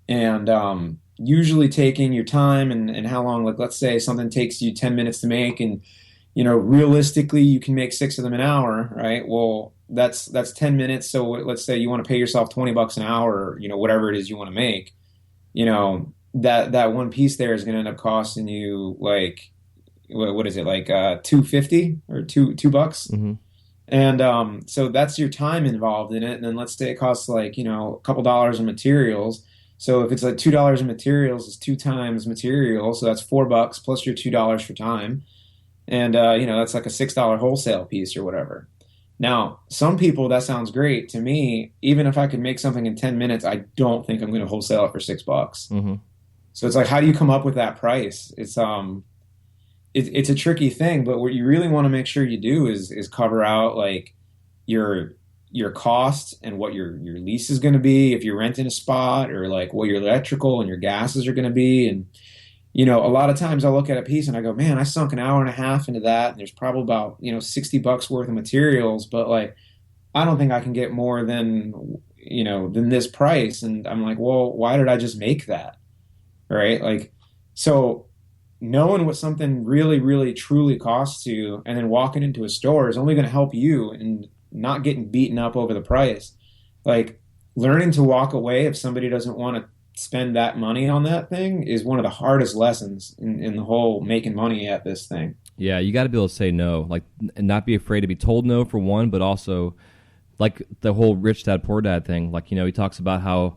And usually taking your time and how long, like let's say something takes you 10 minutes to make, and realistically you can make 6 of them an hour, right? Well, that's 10 minutes. So let's say you want to pay yourself $20 an hour, whatever it is you want to make, that one piece there is going to end up costing you like, what is it, like $2.50 or $2? Mm-hmm. And so that's your time involved in it. And then let's say it costs like, a couple dollars in materials. So if it's like $2 in materials, it's 2 times material. So that's $4 plus your $2 for time. And, that's like a $6 wholesale piece or whatever. Now, some people, that sounds great. To me, even if I could make something in 10 minutes, I don't think I'm going to wholesale it for $6. Mm-hmm. So it's like, how do you come up with that price? It's a tricky thing, but what you really want to make sure you do is cover out like your costs and what your lease is going to be if you're renting a spot, or like what your electrical and your gases are going to be. And a lot of times I look at a piece and I go, man, I sunk an hour and a half into that, and there's probably about $60 worth of materials, but like I don't think I can get more than this price. And I'm like, well, why did I just make that? Right? Like, so knowing what something really, really, truly costs you, and then walking into a store is only going to help you and not getting beaten up over the price. Like, learning to walk away if somebody doesn't want to spend that money on that thing is one of the hardest lessons in the whole making money at this thing. Yeah, you got to be able to say no, like, and not be afraid to be told no, for one, but also like the whole rich dad, poor dad thing. Like, he talks about how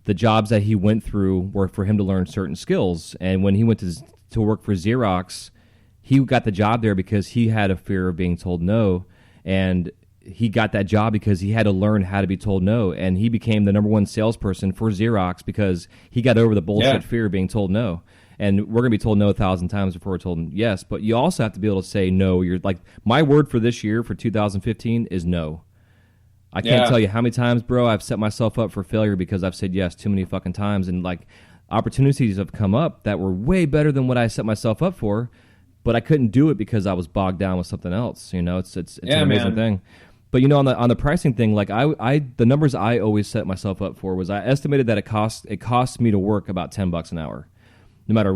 the jobs that he went through were for him to learn certain skills. And when he went to work for Xerox, he got the job there because he had a fear of being told no. And he got that job because he had to learn how to be told no. And he became the number one salesperson for Xerox because he got over the bullshit fear of being told no. And we're going to be told no 1,000 times before we're told yes. But you also have to be able to say no. You're like, my word for this year, for 2015, is no. I can't tell you how many times, bro, I've set myself up for failure because I've said yes too many fucking times. And like, opportunities have come up that were way better than what I set myself up for, but I couldn't do it because I was bogged down with something else. It's an amazing thing. But on the pricing thing, like the numbers I always set myself up for was I estimated that it costs me to work about $10 an hour, no matter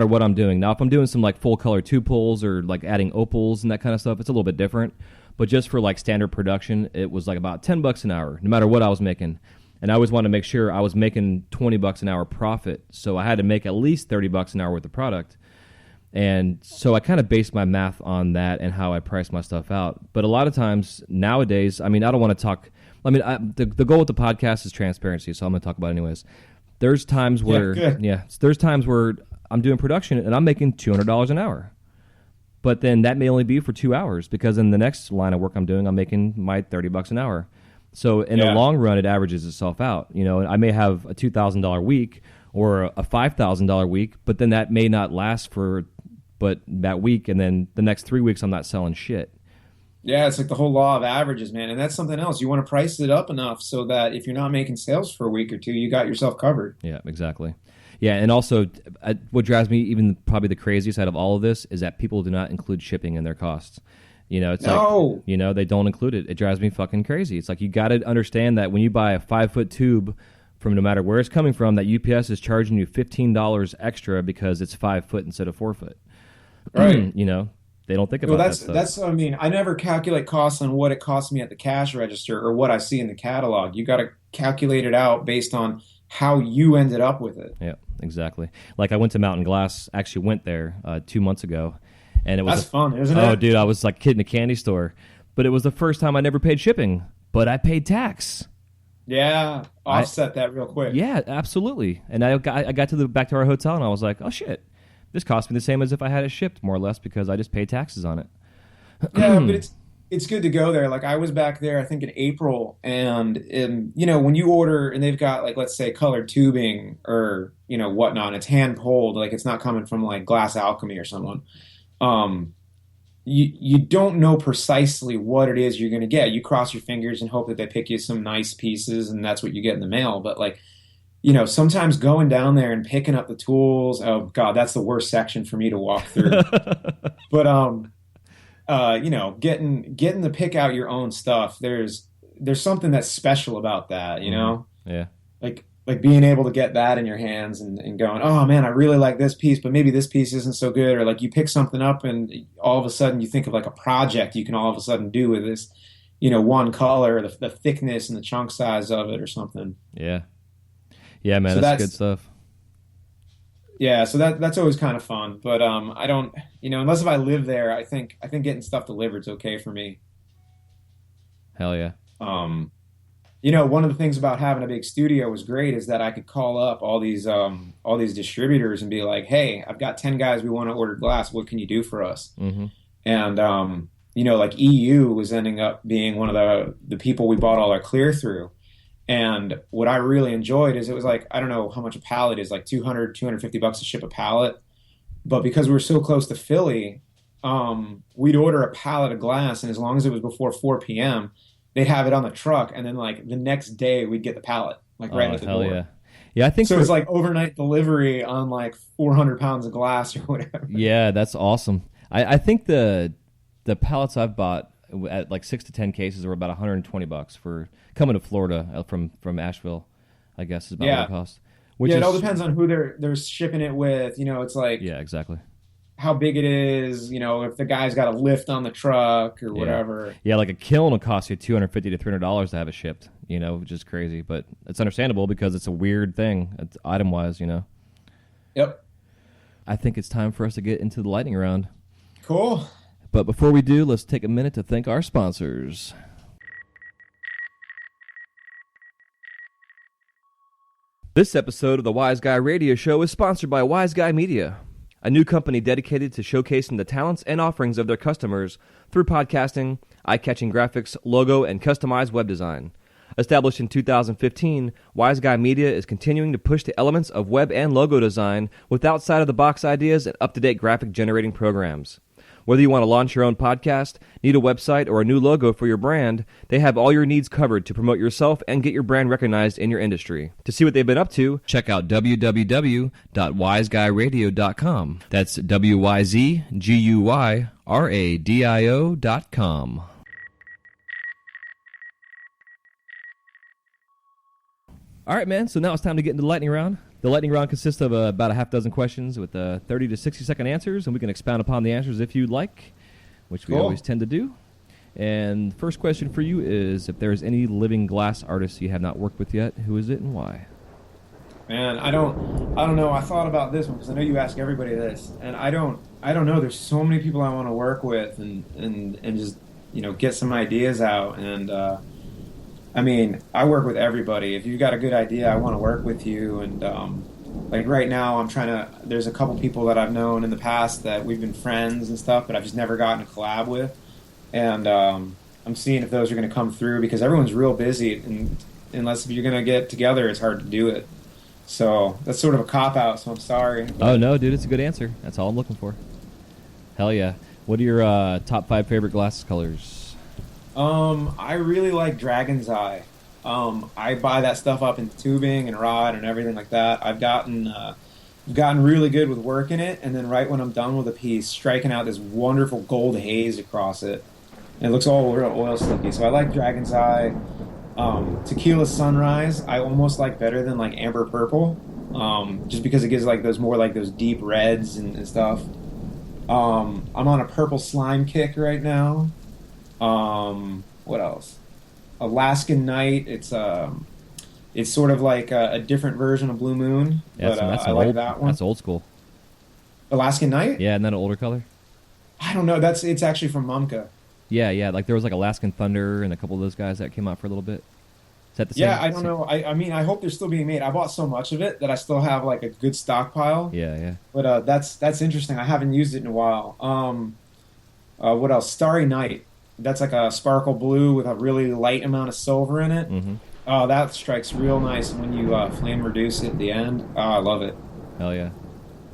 what I'm doing. Now, if I'm doing some like full color tube pulls or like adding opals and that kind of stuff, it's a little bit different. But just for like standard production, it was like about $10 an hour, no matter what I was making. And I always wanted to make sure I was making $20 an hour profit, so I had to make at least $30 an hour worth of product. And so I kind of based my math on that and how I price my stuff out. But a lot of times nowadays, I don't want to talk. The goal with the podcast is transparency, so I'm going to talk about it anyways. There's times where, there's times where I'm doing production and I'm making $200 an hour. But then that may only be for 2 hours because in the next line of work I'm doing, I'm making my $30 an hour. So in the long run, it averages itself out. I may have a $2,000 week or a $5,000 week, but then that may not last for but that week, and then the next 3 weeks I'm not selling shit. Yeah, it's like the whole law of averages, man. And that's something else. You want to price it up enough so that if you're not making sales for a week or two, you got yourself covered. Yeah, exactly. Yeah, and also what drives me even probably the craziest out of all of this is that people do not include shipping in their costs. It's like, they don't include it. It drives me fucking crazy. It's like, you got to understand that when you buy a 5-foot tube from no matter where it's coming from, that UPS is charging you $15 extra because it's 5 foot instead of 4 foot. Right. You know, they don't think about that stuff. That's what I mean. I never calculate costs on what it costs me at the cash register or what I see in the catalog. You got to calculate it out based on how you ended up with it. Yeah, exactly. Like I went to Mountain Glass, actually went there 2 months ago, and it was That's fun, isn't it? Oh, dude, I was like a kid in a candy store, but it was the first time I never paid shipping, but I paid tax. Yeah, offset that real quick. Yeah, absolutely. And I got to back to our hotel, and I was like, oh shit, this cost me the same as if I had it shipped, more or less, because I just paid taxes on it. Yeah, but it's good to go there. Like I was back there, I think in April, and you know, when you order and they've got like, let's say colored tubing or, you know, whatnot, it's hand pulled, like it's not coming from like Glass Alchemy or someone. You don't know precisely what it is you're going to get. You cross your fingers and hope that they pick you some nice pieces and that's what you get in the mail. But like, you know, sometimes going down there and picking up the tools, oh God, that's the worst section for me to walk through. But you know, getting to pick out your own stuff, there's something that's special about that, you know? Yeah. Like being able to get that in your hands and going, oh man, I really like this piece, but maybe this piece isn't so good. Or like you pick something up and all of a sudden you think of like a project you can all of a sudden do with this, you know, one color, the thickness and the chunk size of it or something. Yeah. Yeah, man, so that's good stuff. Yeah, so that's always kind of fun. But I don't, you know, unless if I live there, I think getting stuff delivered is okay for me. Hell yeah. You know, one of the things about having a big studio was great is that I could call up all these distributors and be like, hey, I've got 10 guys we want to order glass. What can you do for us? Mm-hmm. And you know, like EU was ending up being one of the people we bought all our clear through. And what I really enjoyed is it was like, I don't know how much a pallet is, like $250 to ship a pallet. But because we were so close to Philly, we'd order a pallet of glass, and as long as it was before 4 p.m., they'd have it on the truck, and then like the next day we'd get the pallet, like right at the door. Yeah. Yeah, I think so. It's like overnight delivery on like 400 pounds of glass or whatever. Yeah, that's awesome. I think the pallets I've bought at like 6 to 10 cases are about $120 for coming to Florida from Asheville, I guess is about what it costs. It all depends on who they're shipping it with. You know, it's like, yeah, exactly, how big it is. You know, if the guy's got a lift on the truck or whatever. Yeah, like a kiln will cost you $250 to $300 to have it shipped. You know, which is crazy, but it's understandable because it's a weird thing, item wise. You know. Yep. I think it's time for us to get into the lightning round. Cool. But before we do, let's take a minute to thank our sponsors. This episode of the Wise Guy Radio Show is sponsored by Wise Guy Media, a new company dedicated to showcasing the talents and offerings of their customers through podcasting, eye-catching graphics, logo, and customized web design. Established in 2015, Wise Guy Media is continuing to push the elements of web and logo design with outside-of-the-box ideas and up-to-date graphic-generating programs. Whether you want to launch your own podcast, need a website, or a new logo for your brand, they have all your needs covered to promote yourself and get your brand recognized in your industry. To see what they've been up to, check out www.wiseguyradio.com. That's WYZGUYRADIO.com. All right, man, so now it's time to get into the lightning round. The lightning round consists of about a half dozen questions with 30 to 60-second answers, and we can expound upon the answers if you'd like, which we always tend to do. And the first question for you is, if there is any living glass artist you have not worked with yet, who is it and why? Man, I don't know. I thought about this one because I know you ask everybody this, and I don't know. There's so many people I want to work with and just, you know, get some ideas out. And I mean, I work with everybody. If you've got a good idea, I want to work with you. And like right now, there's a couple people that I've known in the past that we've been friends and stuff, but I've just never gotten a collab with. And I'm seeing if those are going to come through because everyone's real busy. And unless if you're going to get together, it's hard to do it. So that's sort of a cop-out, so I'm sorry. Oh, no, dude, it's a good answer. That's all I'm looking for. Hell yeah. What are your top 5 favorite glass colors? I really like Dragon's Eye. I buy that stuff up in tubing and rod and everything like that. I've gotten really good with working it, and then right when I'm done with a piece, striking out this wonderful gold haze across it. And it looks all real oil slicky. So I like Dragon's Eye. Tequila Sunrise, I almost like better than like Amber Purple, just because it gives like those more like those deep reds and stuff. I'm on a purple slime kick right now. What else? Alaskan Night. It's sort of like a different version of Blue Moon, Yeah, but that's I an like old. that one. That's old school. Alaskan Night? Yeah, and then an older color. I don't know. It's actually from Mumka. Yeah, yeah. Like there was like Alaskan Thunder and a couple of those guys that came out for a little bit. Is that the Yeah, same? I don't know. I mean, I hope they're still being made. I bought so much of it that I still have like a good stockpile. Yeah, yeah. But that's interesting. I haven't used it in a while. What else? Starry Night. That's like a sparkle blue with a really light amount of silver in it. Mm-hmm. Oh, that strikes real nice when you flame reduce it at the end. Oh, I love it. Hell yeah.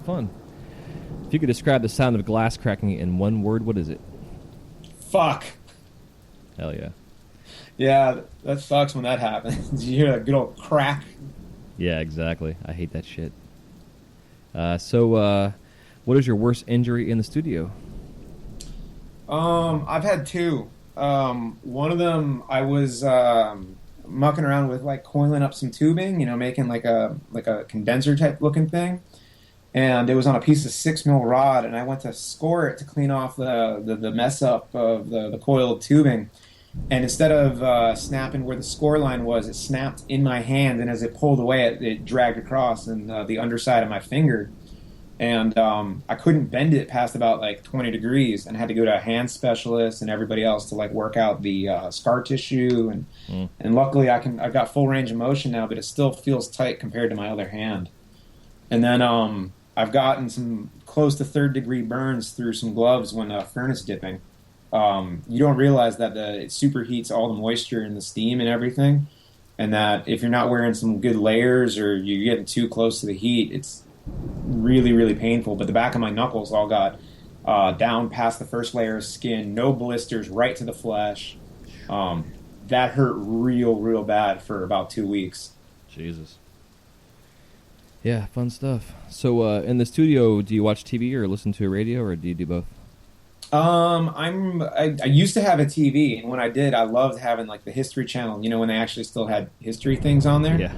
Fun. If you could describe the sound of glass cracking in one word, what is it? Fuck. Hell yeah. Yeah, that sucks when that happens. You hear that good old crack. Yeah, exactly. I hate that shit. So, what is your worst injury in the studio? I've had two. One of them, I was mucking around with like coiling up some tubing, making like a condenser type looking thing, and it was on a piece of 6 mil rod, and I went to score it to clean off the mess up of the coiled tubing, and instead of snapping where the score line was, it snapped in my hand, and as it pulled away, it dragged across and the underside of my finger. And I couldn't bend it past about like 20 degrees, and had to go to a hand specialist and everybody else to like work out the scar tissue. And luckily I've got full range of motion now, but it still feels tight compared to my other hand. And then I've gotten some close to third-degree burns through some gloves when furnace dipping. You don't realize that it superheats all the moisture and the steam and everything, and that if you're not wearing some good layers or you're getting too close to the heat, it's really, really painful. But the back of my knuckles all got down past the first layer of skin, no blisters, right to the flesh. That hurt real bad for about 2 weeks. Jesus. Yeah, fun stuff. So, in the studio, do you watch TV or listen to a radio, or do you do both? I used to have a TV, and when I did, I loved having like the History Channel. When they actually still had history things on there. Yeah.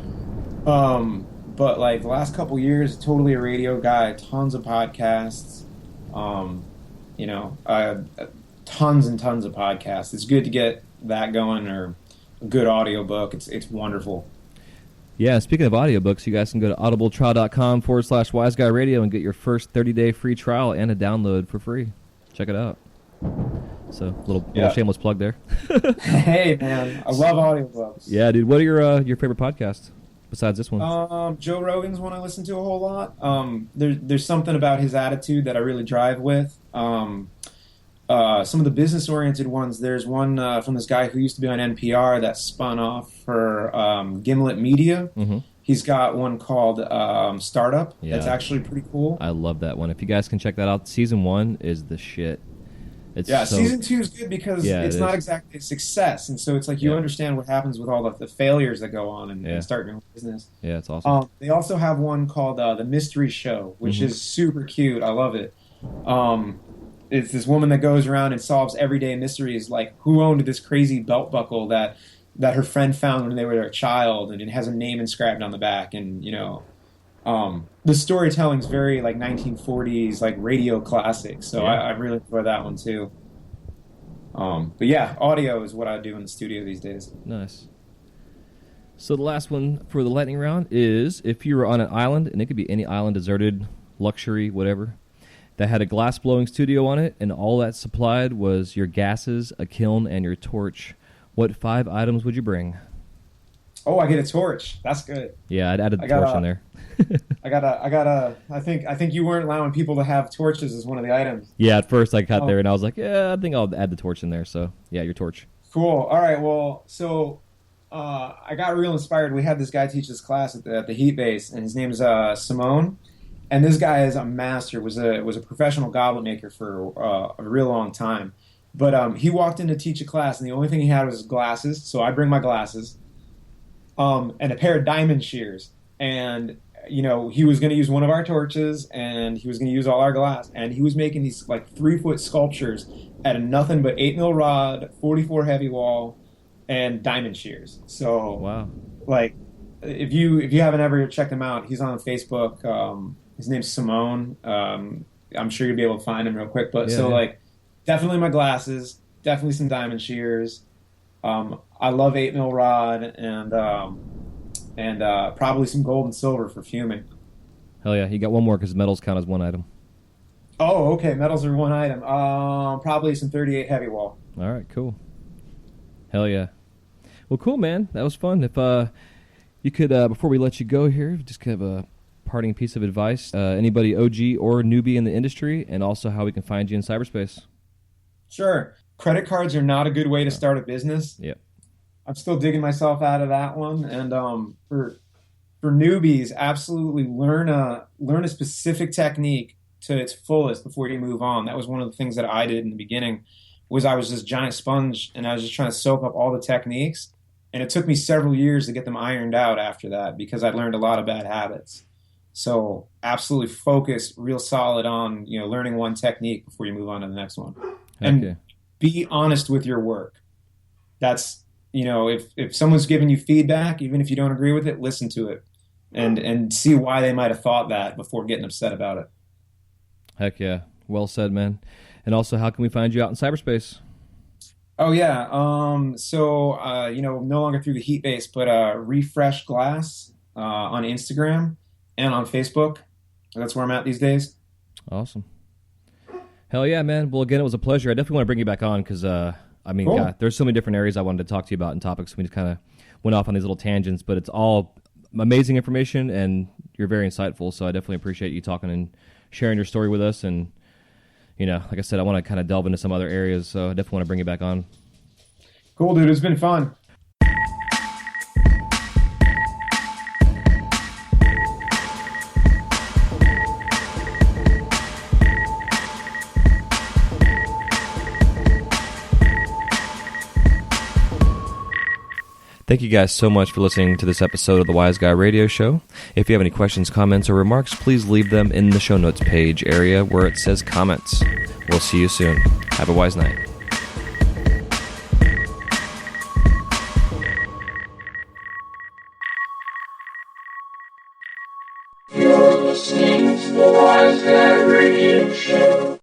But like the last couple years, totally a radio guy. Tons of podcasts. Tons and tons of podcasts. It's good to get that going, or a good audiobook. It's wonderful. Yeah, speaking of audiobooks, you guys can go to audibletrial.com/wiseguy radio and get your first 30-day free trial and a download for free. Check it out. So, little shameless plug there. Hey, man. I love audiobooks. Yeah, dude. What are your favorite podcasts besides this one? Joe Rogan's one I listen to a whole lot. There's something about his attitude that I really drive with. Some of the business-oriented ones, there's one from this guy who used to be on NPR that spun off for Gimlet Media. Mm-hmm. He's got one called Startup. Yeah. That's actually pretty cool. I love that one. If you guys can check that out, season 1 is the shit. Season 2 is good because it's not exactly a success, and so it's like you understand what happens with all the failures that go on and starting a business. Yeah, it's awesome. They also have one called The Mystery Show, which is super cute. I love it. It's this woman that goes around and solves everyday mysteries, like who owned this crazy belt buckle that her friend found when they were a child, and it has a name inscribed on the back, and the storytelling's very like 1940s like radio classic, so I really enjoy that one too. But yeah, audio is what I do in the studio these days. Nice. So the last one for the lightning round is, if you were on an island, and it could be any island, deserted, luxury, whatever, that had a glass blowing studio on it, and all that supplied was your gases, a kiln, and your torch, what 5 items would you bring? Oh, I get a torch. That's good. Yeah, I'd added the torch in there. I think you weren't allowing people to have torches as one of the items. Yeah, at first I got there and I was like, I think I'll add the torch in there. So yeah, your torch. Cool. All right. Well, so I got real inspired. We had this guy teach this class at the Heat Base, and his name is Simone. And this guy is a master. Was a professional goblet maker for a real long time. But he walked in to teach a class, and the only thing he had was his glasses. So I bring my glasses, and a pair of diamond shears. And he was going to use one of our torches, and he was going to use all our glass. And he was making these like 3-foot sculptures out of nothing but 8 mil rod, 44 heavy wall, and diamond shears. So Wow. like if you haven't ever checked him out, he's on Facebook. His name's Simone. I'm sure you'll be able to find him real quick. But Yeah, so yeah. like definitely my glasses, definitely some diamond shears. I love 8 mil rod and probably some gold and silver for fuming. Hell yeah. You got one more because metals count as one item. Oh, okay. Metals are one item. Probably some 38 heavy wall. All right, cool. Hell yeah. Well, cool, man. That was fun. If you could, before we let you go here, just give a parting piece of advice. Anybody OG or newbie in the industry, and also how we can find you in cyberspace. Sure. Credit cards are not a good way to start a business. Yep. I'm still digging myself out of that one. And for newbies, absolutely learn a specific technique to its fullest before you move on. That was one of the things that I did in the beginning. Was I was this giant sponge and I was just trying to soak up all the techniques. And it took me several years to get them ironed out after that because I learned a lot of bad habits. So absolutely focus real solid on, learning one technique before you move on to the next one. And Okay. be honest with your work. That's, if someone's giving you feedback, even if you don't agree with it, listen to it and see why they might have thought that before getting upset about it. Heck yeah. Well said, man. And also, how can we find you out in cyberspace? Oh yeah. No longer through the heat base, but refresh glass on Instagram and on Facebook. That's where I'm at these days. Awesome. Hell yeah, man. Well, again, it was a pleasure. I definitely want to bring you back on because, Cool. God, there's so many different areas I wanted to talk to you about and topics. We just kind of went off on these little tangents, but it's all amazing information and you're very insightful. So I definitely appreciate you talking and sharing your story with us. And, like I said, I want to kind of delve into some other areas. So I definitely want to bring you back on. Cool, dude. It's been fun. Thank you guys so much for listening to this episode of the Wise Guy Radio Show. If you have any questions, comments, or remarks, please leave them in the show notes page area where it says comments. We'll see you soon. Have a wise night.